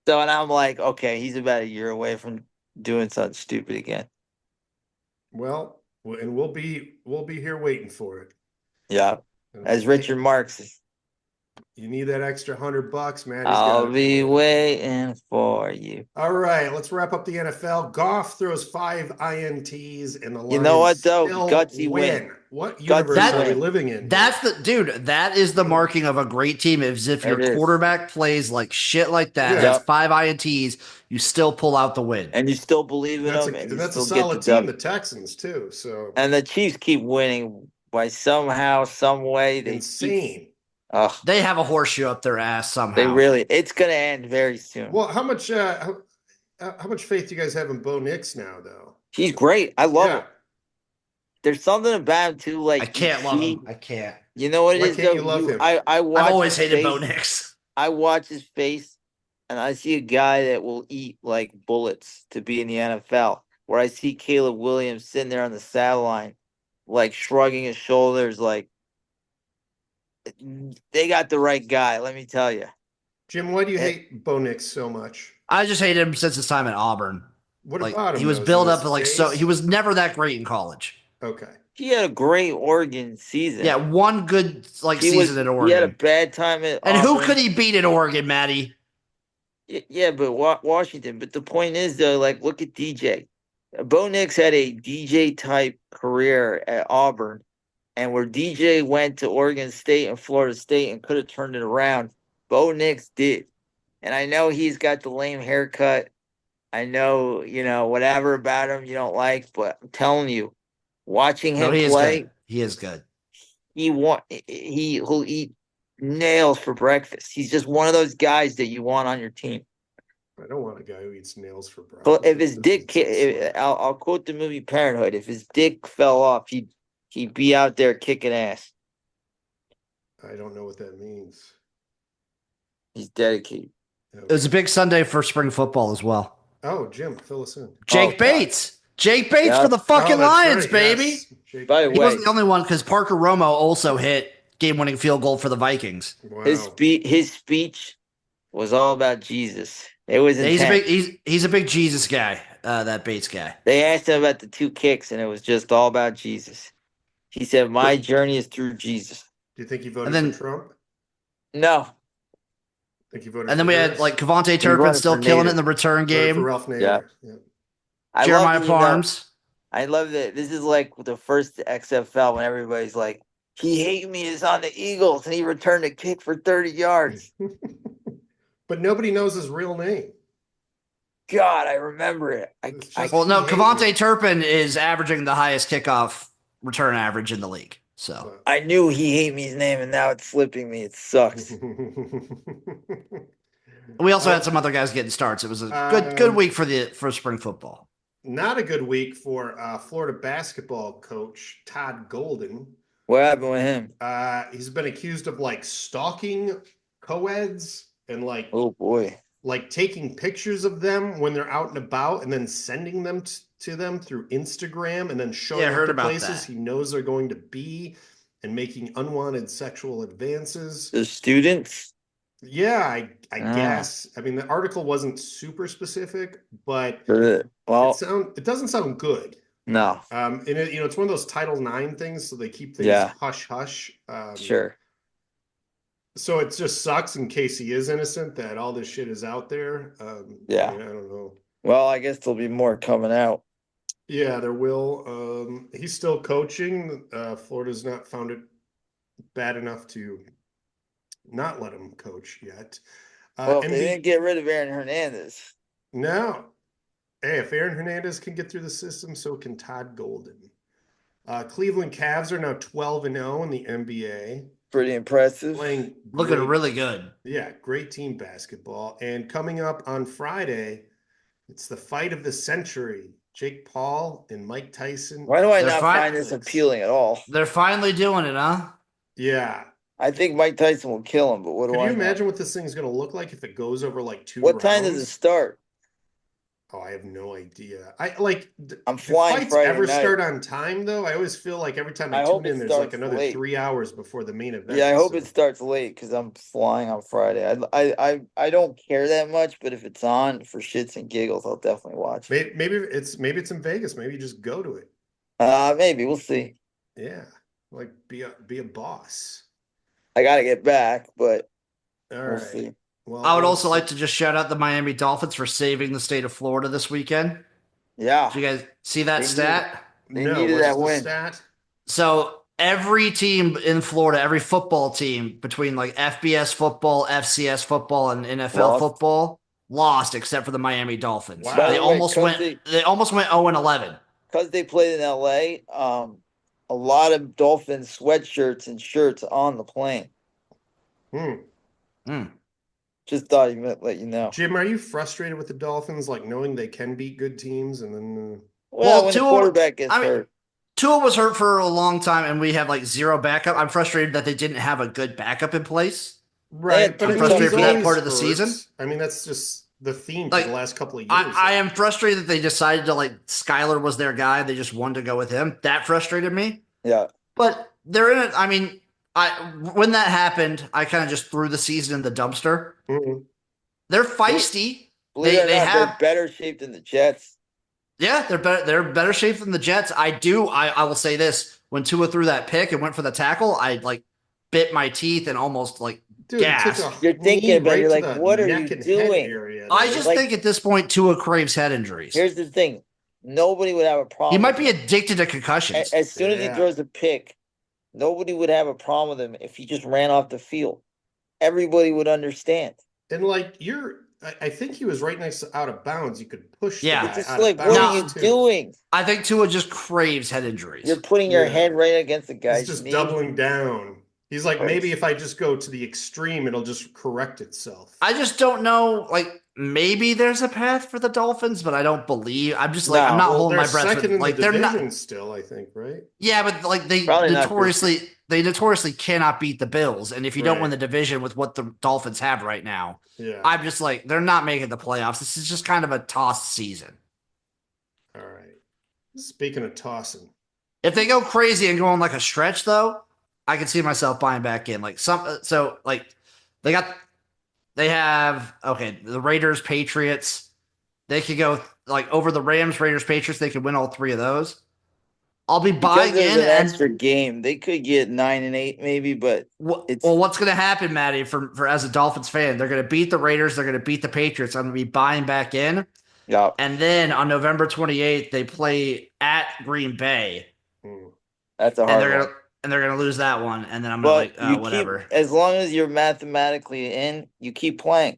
So, and I'm like, okay, he's about a year away from doing something stupid again. Well, and we'll be here waiting for it. Yeah, as Richard Marx You need that extra $100, man. I'll be waiting for you. All right, let's wrap up the NFL. Goff throws 5 INTs, and the Lions You know what, though? still Gutsy win. win. What Gutsy universe are we win. living in? That's that is the marking of a great team. Is if your It is. quarterback plays like shit like that, Yeah. has Yep. 5 INTs, you still pull out the win. And you still believe in That's them, and you a still solid get the team, dub. the Texans too. So And the Chiefs keep winning by somehow, some way. They insane. They have a horseshoe up their ass somehow. They really. It's going to end very soon. Well, how much faith do you guys have in Bo Nix now, though? He's great. I love him. There's something about him too. Like I can't love him. I can't. You know what it Why is? can't Though? you love him? I watch. I've always his hated face. Bo Nix. I watch his face, and I see a guy that will eat like bullets to be in the NFL. Where I see Caleb Williams sitting there on the sideline, like shrugging his shoulders, like they got the right guy. Let me tell you. Jim, why do you hate Bo Nix so much? I just hated him since his time at Auburn. What like, about him? He was though? built Is it up his like face? so. He was never that great in college. Okay. He had a great Oregon season. Yeah, one good season at Oregon. He had a bad time at and Auburn. who could he beat at Oregon, Matty? Yeah, but Washington. But the point is, though, like, look at DJ. Bo Nix had a DJ type career at Auburn, and where DJ went to Oregon State and Florida State and could have turned it around, Bo Nix did. And I know he's got the lame haircut. I know, whatever about him you don't like, but I'm telling you, watching him play, he is good. He'll eat nails for breakfast. He's just one of those guys that you want on your team. I don't want a guy who eats nails for breakfast. But if his dick, I'll quote the movie Parenthood. If his dick fell off, he'd be out there kicking ass. I don't know what that means. He's dedicated. Okay. It was a big Sunday for spring football as well. Oh, Jim, fill us in. Jake Bates. Jake Bates for the fucking Lions, baby. Yes. By the way, he wasn't the only one because Parker Romo also hit game-winning field goal for the Vikings. Wow. His speech was all about Jesus. It was intense. He's a big Jesus guy. That Bates guy. They asked him about the 2 kicks, and it was just all about Jesus. He said, "My journey is through Jesus." Do you think he voted for Trump? No. Think he voted and then we had like Kevontae Turpin still killing it in the return game. For Ralph Nader. Yeah. Jeremiah Parms. I love that. This is like the first XFL when everybody's like, "He hate me is on the Eagles," and he returned a kick for 30 yards. But nobody knows his real name. God, I remember it. Kevontae Turpin is averaging the highest kickoff return average in the league. So I knew he hate me's name, and now it's slipping me. It sucks. We also had some other guys getting starts. It was a good week for spring football. Not a good week for Florida basketball coach Todd Golden. What happened with him? He's been accused of like stalking co-eds and like, oh boy, like taking pictures of them when they're out and about and then sending them to them through Instagram and then showing up to places he knows they're going to be and making unwanted sexual advances. The students? Yeah, I guess. I mean, the article wasn't super specific, but it doesn't sound good. No. And it's one of those Title IX things, so they keep things hush hush. Sure. So it just sucks in case he is innocent that all this shit is out there. I don't know. Well, I guess there'll be more coming out. Yeah, there will. He's still coaching. Florida's not found it bad enough to not let him coach yet. Well, they didn't get rid of Aaron Hernandez. No. Hey, if Aaron Hernandez can get through the system, so can Todd Golden. Cleveland Cavs are now 12-0 in the NBA. Pretty impressive. Looking really good. Yeah, great team basketball. And coming up on Friday, it's the fight of the century. Jake Paul and Mike Tyson. Why do I not find this appealing at all? They're finally doing it, huh? Yeah. I think Mike Tyson will kill him, but what do I know? Can you imagine what this thing's going to look like if it goes over like 2 rounds? What time does it start? Oh, I have no idea. I'm flying fights Friday ever night. Start on time though? I always feel like every time I tune in, there's like another late. 3 hours before the main event. Yeah, I hope it starts late because I'm flying on Friday. I don't care that much, but if it's on for shits and giggles, I'll definitely watch it. Maybe it's in Vegas. Maybe you just go to it. Maybe we'll see. Yeah, like be a boss. I got to get back, but All we'll right. see. Well, I would also like to just shout out the Miami Dolphins for saving the state of Florida this weekend. Yeah, Did you guys see that They stat? they no. needed What's that the win. stat? So every team in Florida, every football team between like FBS football, FCS football, and NFL Lost. football lost except for the Miami Dolphins. Wow. By They the way, almost went. They almost went 0-11. because they played in LA, a lot of Dolphins sweatshirts and shirts on the plane. Hmm. Just thought he meant let you know. Jim, are you frustrated with the Dolphins, like knowing they can beat good teams and then? Well, when the quarterback gets hurt. Tua was hurt for a long time, and we have like zero backup. I'm frustrated that they didn't have a good backup in place. Right, but I'm frustrated for that part of the season. I mean, that's just the theme for the last couple of years. I am frustrated that they decided to Skyler was their guy. They just wanted to go with him. That frustrated me. Yeah, but they're in it. I mean, when that happened, I kind of just threw the season in the dumpster. Mm-hmm. They're feisty. They're better shape than the Jets. Yeah, they're better. They're better shape than the Jets. I will say this: when Tua threw that pick and went for the tackle, I bit my teeth and almost gasped. You're thinking about it, you're like, what are you doing? I just think at this point Tua craves head injuries. Here's the thing: nobody would have a problem. He might be addicted to concussions. As soon as he throws a pick, nobody would have a problem with him if he just ran off the field. Everybody would understand. And I think he was right next to out of bounds. You could push. Yeah, the guy it's out like, of bounds what are you doing? I think Tua just craves head injuries. You're putting your head right against the guy's He's just knee. doubling down. He's like, maybe if I just go to the extreme, it'll just correct itself. I just don't know. Maybe there's a path for the Dolphins, but I don't believe. I'm just I'm not holding my breath. Second in the they're division not still, I think, right? Yeah, but they notoriously cannot beat the Bills, and if you don't win the division with what the Dolphins have right now, I'm just they're not making the playoffs. This is just kind of a tossed season. All right. Speaking of tossing, if they go crazy and go on a stretch, though, I can see myself buying back in. They have the Raiders, Patriots. They could go over the Rams, Raiders, Patriots. They could win all three of those. I'll be buying in an extra game. They could get 9-8 maybe, but what's going to happen, Maddie? For as a Dolphins fan, they're going to beat the Raiders. They're going to beat the Patriots. I'm going to be buying back in. Yeah. And then on November 28th, they play at Green Bay. That's a hard one. And they're going to lose that one. And then I'm going to whatever. As long as you're mathematically in, you keep playing.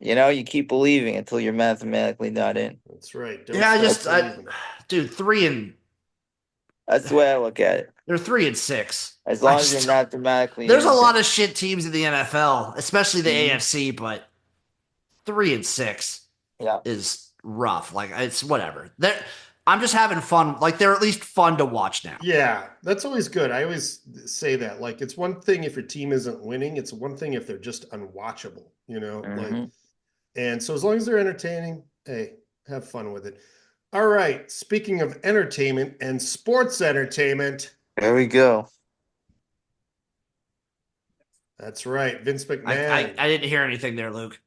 You keep believing until you're mathematically not in. That's right. Dude, 3 That's the way I look at it. They're 3-6. As long as you're mathematically There's a lot of shit teams in the NFL, especially the AFC, but 3-6 is rough. It's whatever. I'm just having fun. They're at least fun to watch now. Yeah, that's always good. I always say that. It's one thing if your team isn't winning. It's one thing if they're just unwatchable, and so as long as they're entertaining, hey, have fun with it. All right. Speaking of entertainment and sports entertainment. There we go. That's right. Vince McMahon. I didn't hear anything there, Luke.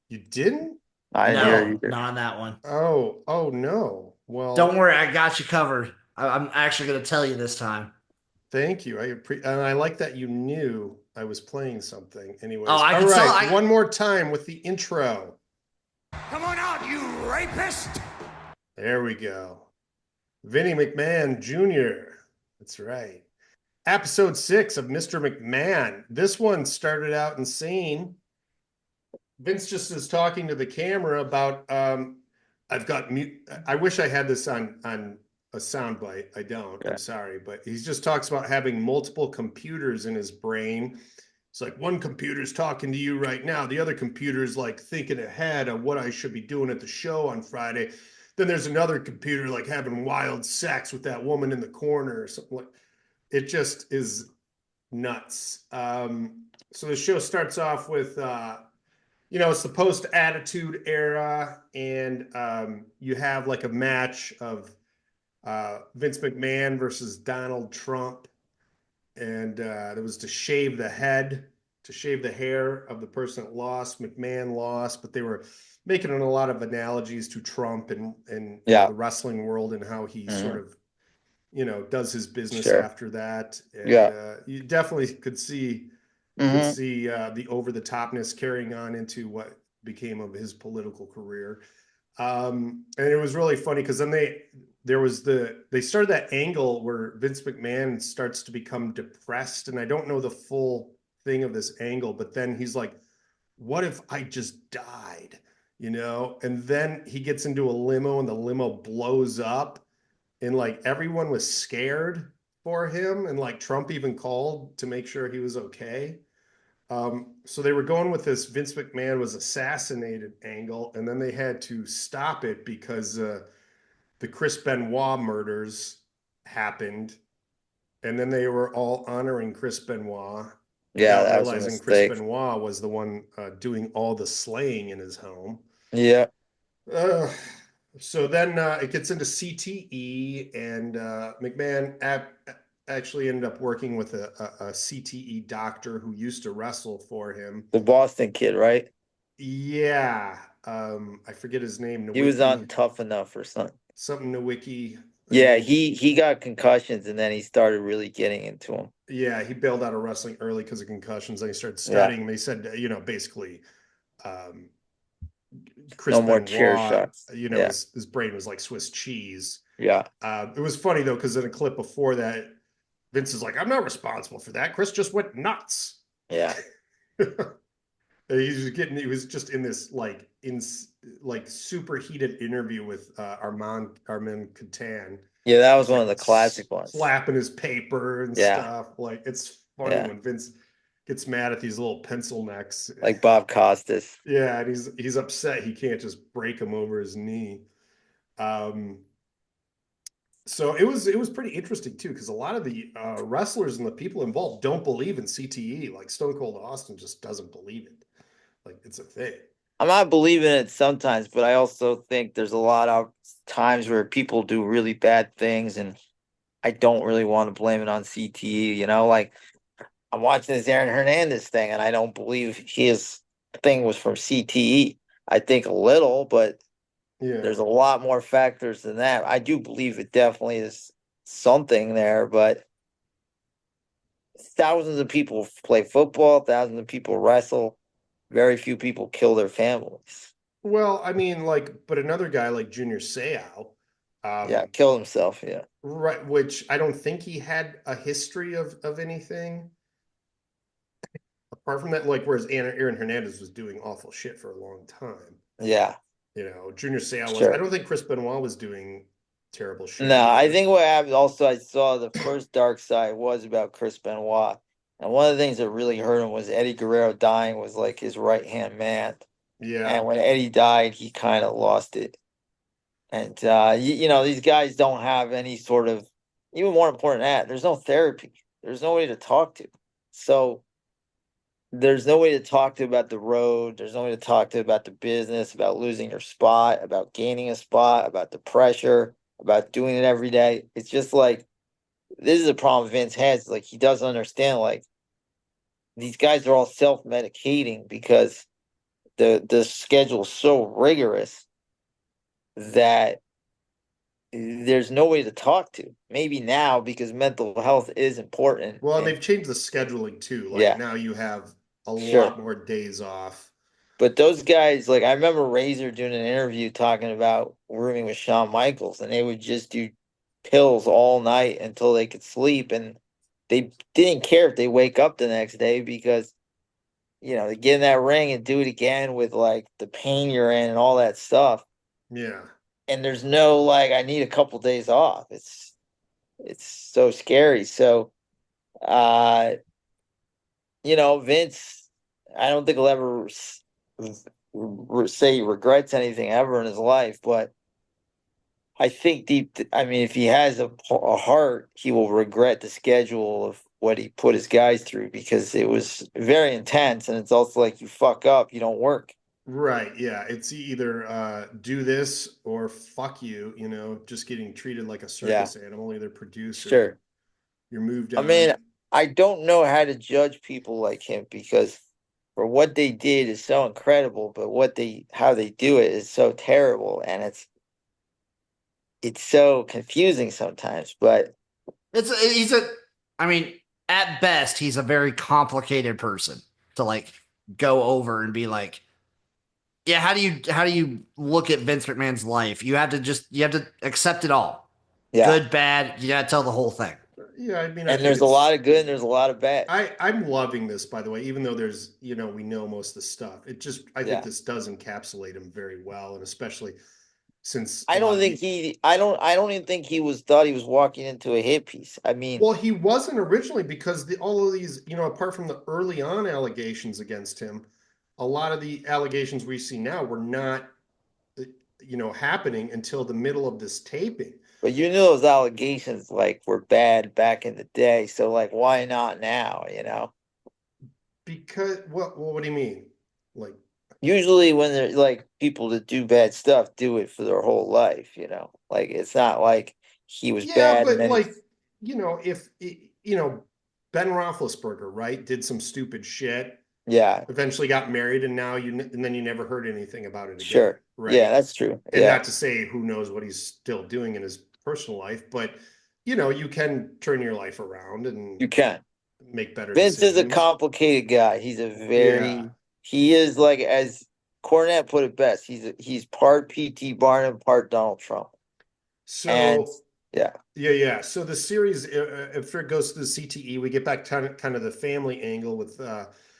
You didn't? I didn't hear either. Not on that one. Oh no. Well, don't worry. I got you covered. I'm actually going to tell you this time. Thank you. And I like that you knew I was playing something. Anyways. All right. One more time with the intro. Come on out, you rapist. There we go. Vinnie McMahon Jr. That's right. Episode 6 of Mr. McMahon. This one started out insane. Vince just is talking to the camera about I wish I had this on a soundbite. I don't. Yeah. I'm sorry, but he just talks about having multiple computers in his brain. It's like one computer's talking to you right now. The other computer's thinking ahead of what I should be doing at the show on Friday. Then there's another computer having wild sex with that woman in the corner or something. It just is nuts. So the show starts off with, it's the post-Attitude Era, and you have a match of Vince McMahon versus Donald Trump, and it was to shave the hair of the person that lost. McMahon lost, but they were making a lot of analogies to Trump and the wrestling world and how he sort of, does his business after that. And, you definitely could see You could Mhm. see the over the topness carrying on into what became of his political career. And it was really funny because then they started that angle where Vince McMahon starts to become depressed, and I don't know the full thing of this angle, but then he's like, what if I just died? And then he gets into a limo and the limo blows up, and like everyone was scared for him, and like Trump even called to make sure he was okay. So they were going with this Vince McMahon was assassinated angle, and then they had to stop it because the Chris Benoit murders happened, and then they were all honoring Chris Benoit Yeah, without that was a realizing Chris mistake. Benoit was the one doing all the slaying in his home. Yeah. Uh, so then it gets into CTE, and McMahon actually ended up working with a CTE doctor who used to wrestle for him. The Boston kid, right? Yeah, I forget his name. He was Nowicki, on Tough Enough or something. something Nowicki. Yeah, he got concussions and then he started really getting into them. Yeah, he bailed out of wrestling early because of concussions. And he started Yeah. studying. They said, basically, um, Chris No more chair Benoit, shots. Yeah. his brain was like Swiss cheese. Yeah. It was funny though, because in a clip before that, Vince is like, "I'm not responsible for that. Chris just went nuts." Yeah. He was just in this like super heated interview with Armand Catan. Yeah, that was He's one like of the classic ones. slapping his paper and Yeah. stuff. Like it's funny Yeah. when Vince gets mad at these little pencil necks. Like Bob Costas. Yeah, and he's upset he can't just break him over his knee. Um, so it was pretty interesting too, because a lot of the wrestlers and the people involved don't believe in CTE. Like Stone Cold Austin just doesn't believe it. Like it's a thing. I'm not believing it sometimes, but I also think there's a lot of times where people do really bad things, and I don't really want to blame it on CTE. Like I'm watching this Aaron Hernandez thing, and I don't believe his thing was from CTE. I think a little, but Yeah. there's a lot more factors than that. I do believe it definitely is something there, but thousands of people play football, thousands of people wrestle, very few people kill their families. Well, I mean, but another guy like Junior Seau, Yeah, kill himself. Yeah. right, which I don't think he had a history of anything apart from that. Like, whereas Aaron Hernandez was doing awful shit for a long time. Yeah. Junior Seau was. I Sure. don't think Chris Benoit was doing terrible shit No, I either. think what happened also, I saw the first Dark Side was about Chris Benoit. And one of the things that really hurt him was Eddie Guerrero dying was like his right hand man. Yeah. And when Eddie died, he kind of lost it. And these guys don't have any sort of, even more important than that, there's no therapy. There's nobody to talk to. So there's no way to talk to about the road. There's no way to talk to about the business, about losing your spot, about gaining a spot, about the pressure, about doing it every day. It's just like this is a problem Vince has. Like he doesn't understand. Like these guys are all self-medicating because the schedule is so rigorous that there's no way to talk to. Maybe now because mental health is important. Well, and they've changed the scheduling too. Like Yeah. now you have a Sure. lot more days off. But those guys, like I remember Razor doing an interview talking about rooming with Shawn Michaels, and they would just do pills all night until they could sleep, and they didn't care if they wake up the next day because they get in that ring and do it again with like the pain you're in and all that stuff. Yeah. And there's no like I need a couple days off. It's so scary. So Vince, I don't think he'll ever say he regrets anything ever in his life, but I think if he has a heart, he will regret the schedule of what he put his guys through because it was very intense, and it's also like you fuck up, you don't work. Right. Yeah. It's either do this or fuck you, just getting treated like a circus animal, either produce or Sure. you're moved I on. mean, I don't know how to judge people like him because for what they did is so incredible, but how they do it is so terrible, and it's so confusing sometimes. But I mean, at best, he's a very complicated person to like go over and be like, yeah, how do you look at Vince McMahon's life? You have to accept it all. Yeah. Good, bad, you gotta tell the whole thing. Yeah, I mean, I And think there's a lot of good and there's a lot of bad. I'm loving this, by the way, even though there's, we know most of the stuff. I think Yeah. this does encapsulate him very well, and especially since a I lot don't of think the, he I don't even think he thought he was walking into a hit piece. I mean, well, he wasn't originally because all of these, apart from the early on allegations against him, a lot of the allegations we see now were not, happening until the middle of this taping. but you knew those allegations like were bad back in the day. So like why not now, you know? Because what do you mean? Like, Usually when they're like people that do bad stuff do it for their whole life, you know. Like it's not like he was yeah, bad and but then like, if Ben Roethlisberger, right, did some stupid shit, yeah, eventually got married, and then you never heard anything about it again, sure. Yeah, right? that's true. And Yeah. not to say who knows what he's still doing in his personal life, but you can turn your life around and You can. make better Vince is a decisions. complicated guy. He's a Yeah. he is like as Cornette put it best. He's part P.T. Barnum, part Donald Trump. And So yeah, yeah. So the series, if it goes to the CTE, we get back to kind of the family angle with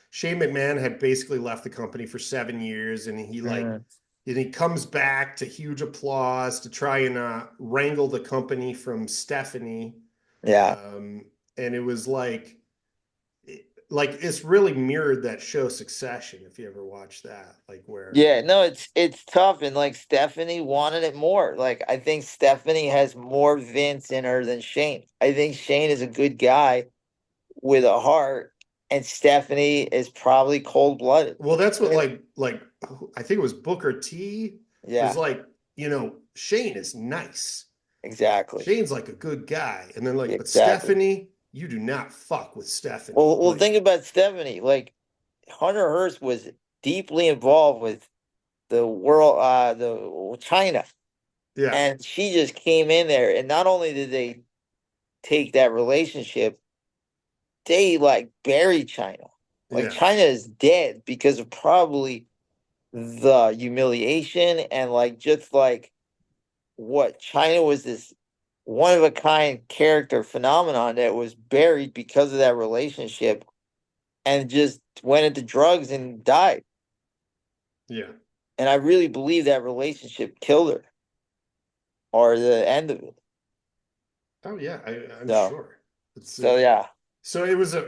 Shane McMahon had basically left the company for 7 years, and mhm, he comes back to huge applause to try and wrangle the company from Stephanie, yeah. and it was like it's really mirrored that show Succession, if you ever watched that, like where Yeah, no, it's tough, and like Stephanie wanted it more. Like I think Stephanie has more Vince in her than Shane. I think Shane is a good guy with a heart, and Stephanie is probably cold blooded. well, that's what like I think it was Booker T was Yeah, like, Shane is nice. exactly, Shane's like a good guy. And then like, but exactly. Stephanie, you do not fuck with Stephanie. Well, Like, think about Stephanie. Like Hunter Hearst was deeply involved with the China, yeah, and she just came in there, and not only did they take that relationship, they like buried China. Like yeah, China is dead because of probably the humiliation and like just like what China was this one of a kind character phenomenon that was buried because of that relationship and just went into drugs and died. yeah. And I really believe that relationship killed her or the end of it. Oh yeah, I'm So, sure. It's so yeah, So it was an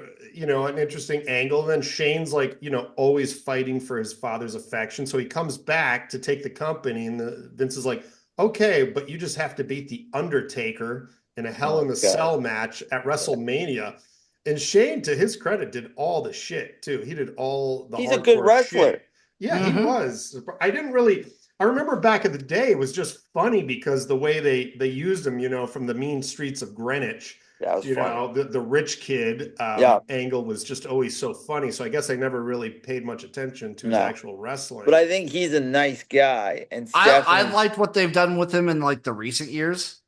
interesting angle. And then Shane's like, always fighting for his father's affection. So he comes back to take the company, and Vince is like, okay, but you just have to beat the Undertaker in a Hell oh in a God, Cell match at WrestleMania. And Shane, to his credit, did all the shit too. He did all the he's a good hardcore wrestler. shit. Yeah, he Mm-hmm. was. I remember back in the day, it was just funny because the way they used him, from the mean streets of Greenwich, That was funny. the rich kid Yeah, angle was just always so funny. So I guess I never really paid much attention to his no, actual but wrestling. I think he's a nice guy, and I Stephanie. liked what they've done with him in like the recent years,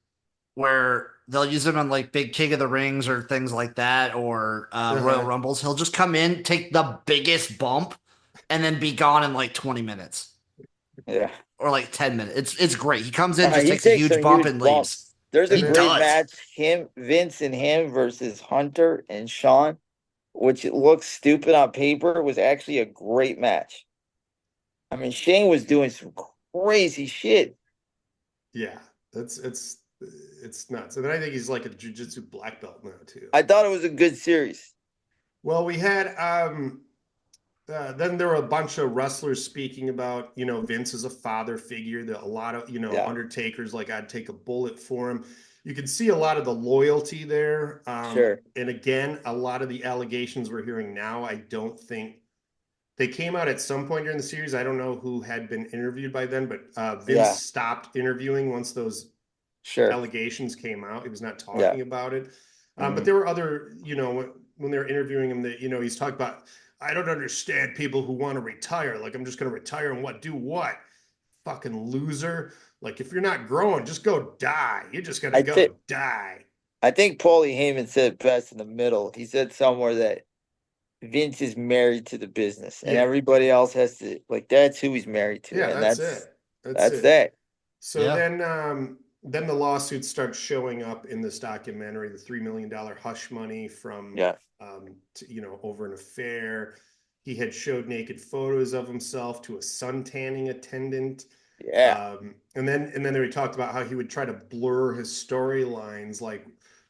where they'll use him on like big King of the Rings or things like that, or Royal Uh-huh. Rumbles. He'll just come in, take the biggest bump, and then be gone in like 20 minutes Yeah. or like 10 minutes. It's great. He comes in, just He takes a takes huge some bump huge and bumps. leaves. There's a He And then great does. match, Vince and him versus Hunter and Sean, which it looks stupid on paper, was actually a great match. I mean, Shane was doing some crazy shit. yeah, it's nuts. And then I think he's like a jujitsu black belt now too. I thought it was a good series. Well, we had then there were a bunch of wrestlers speaking about, Vince as a father figure, that a lot of, Yeah, Undertaker's like, I'd take a bullet for him. You can see a lot of the loyalty there. sure. And again, a lot of the allegations we're hearing now, I don't think they came out at some point during the series. I don't know who had been interviewed by then, but Vince Yeah, stopped interviewing once those sure. allegations came out. He was not Yeah. talking about it. But Hmm. there were other, when they were interviewing him, that, he's talking about, I don't understand people who want to retire. Like, I'm just going to retire and what? Do what? Fucking loser. Like, if you're not growing, just go die. You just got to I go think die. I think Paulie Heyman said it best in the middle. He said somewhere that Vince is married to the business, and Yeah. everybody else has to like that's who he's married to, Yeah, and that's that's it. That's that's it. that. So Yeah. then the lawsuits start showing up in this documentary, the $3 million hush money from Yeah, over an affair. He had showed naked photos of himself to a sun tanning attendant. yeah, And then they talked about how he would try to blur his storylines, like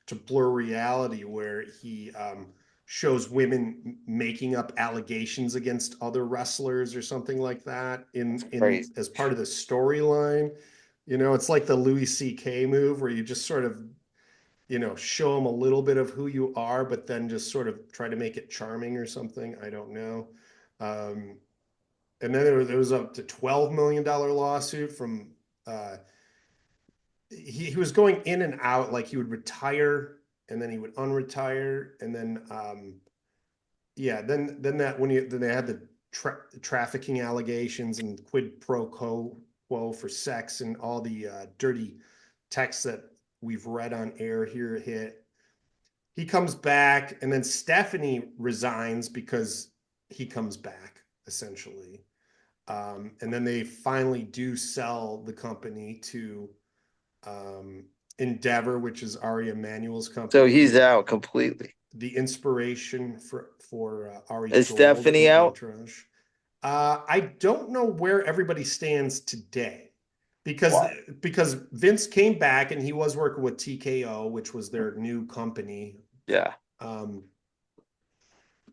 to blur reality, where he shows women making up allegations against other wrestlers or something like that in crazy. as part of the storyline. It's like the Louis C.K. move where you just sort of show them a little bit of who you are, but then just sort of try to make it charming or something. I don't know. Um, and then there was up to $12 million lawsuit from uh, he was going in and out, like he would retire and then he would unretire, and then yeah, then that then they had the trafficking allegations and quid pro quo for sex and all the dirty texts that we've read on air here hit. He comes back, and then Stephanie resigns because he comes back, essentially. And then they finally do sell the company to Endeavor, which is Ari Emanuel's company. So he's out completely. The inspiration for Ari Is Gold Stephanie and out? Entourage. I don't know where everybody stands today because Wow. because Vince came back and he was working with TKO, which was their new company. Yeah. Um,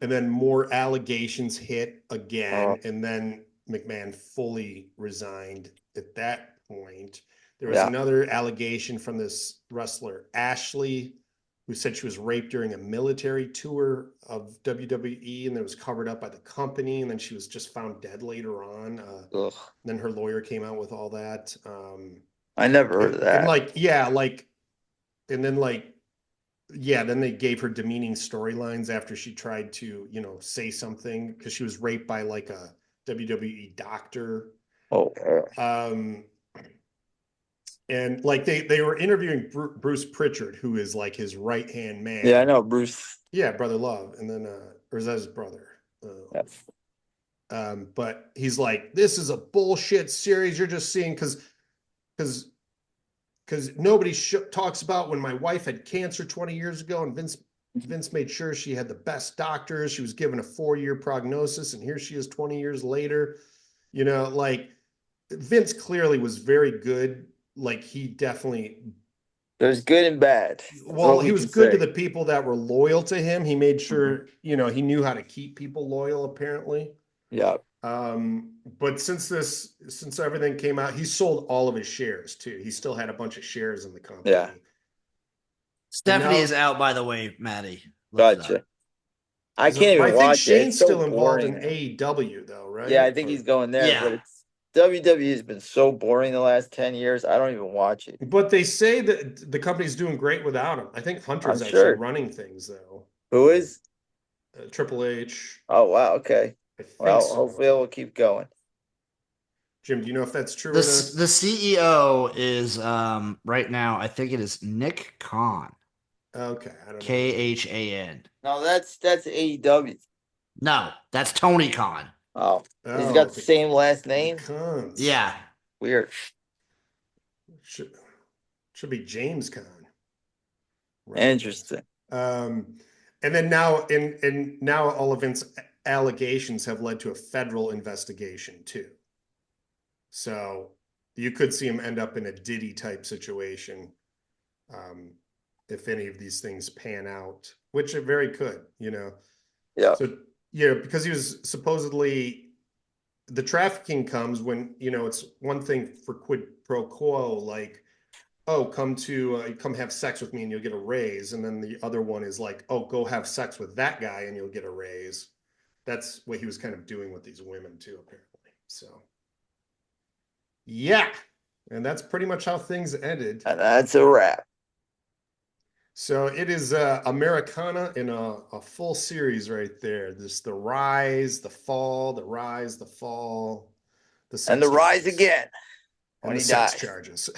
and then more allegations hit again, and then McMahon fully resigned at that point. There was Yeah. another allegation from this wrestler, Ashley, who said she was raped during a military tour of WWE, and it was covered up by the company, and then she was just found dead later on. Ugh. Then her lawyer came out with all that. I never heard of that. And then then they gave her demeaning storylines after she tried to, say something because she was raped by like a WWE doctor. Oh, Um, and like they were interviewing Bruce Pritchard, who is like his right hand man. yeah, I know Bruce. Yeah, Brother Love, and then or is that his brother? Yes. But he's like, this is a bullshit series. You're just seeing because nobody talks about when my wife had cancer 20 years ago, and Vince made sure she had the best doctors. She was given a 4-year prognosis, and here she is 20 years later. Like Vince clearly was very good. Like he definitely. There's good and bad. Well, he was good to the people that were loyal to him. He made sure, he knew how to keep people loyal, apparently. Yeah. But since everything came out, he sold all of his shares too. He still had a bunch of shares in the company. Yeah. Stephanie is out, by the way, Maddie. Gotcha. I can't even watch it. I think Shane's so still involved boring. in AEW though, right? Yeah, I think he's going there. Yeah. But WWE has been so boring the last 10 years. I don't even watch it. But they say that the company's doing great without him. I think Hunter's actually running things though. Who is? Triple H. Oh, wow. Okay. Well, so. hopefully it will keep going. Jim, do you know if that's true? The CEO is right now, I think it is Nick Khan. Okay, I don't know. Khan. No, that's AEW. No, that's Tony Khan. Oh, he's got the same last name. Khans. Yeah, weird. Should be James Khan. Right. Interesting. And then now, now all of Vince's allegations have led to a federal investigation too. So you could see him end up in a Diddy type situation. If any of these things pan out, which it very could, Yeah. So, because he was supposedly, the trafficking comes when, it's one thing for quid pro quo, like, oh, come have sex with me and you'll get a raise. And then the other one is like, oh, go have sex with that guy and you'll get a raise. That's what he was kind of doing with these women too, apparently. So, yeah. And that's pretty much how things ended. And that's a wrap. So it is Americana in a full series right there. This the rise, the fall, the rise, the fall, the sex and the charges. rise again when and he the sex dies. charges.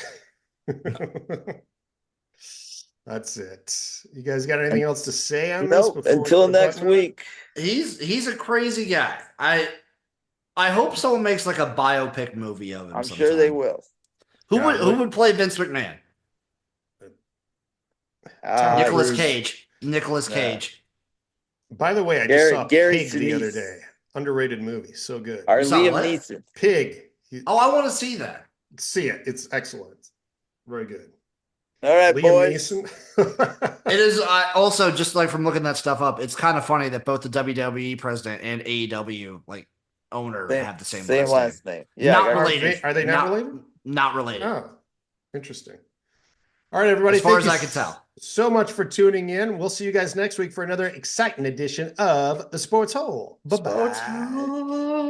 That's it. You guys got anything else to say on this? Nope. Before we Until put a next button on it? week. He's a crazy guy. I hope someone makes like a biopic movie of him. I'm sometime. sure they will. Who would play Vince McMahon? Nicolas Cruise. Cage. Nicolas Cage. By the way, I just saw Gary Pig the Sinise. other day. Underrated movie, so good. Or You saw Liam what? Neeson. Pig. Oh, I want to see that. See it. It's excellent. Very good. All right, Liam boys. Neeson. It is also just like from looking that stuff up. It's kind of funny that both the WWE president and AEW owner have the same last name. Yeah, not related. Are they not related? Not related. Oh, interesting. All right, everybody. As far thank as you I can tell. so much for tuning in. We'll see you guys next week for another exciting edition of the Sports Hole. Bye-bye.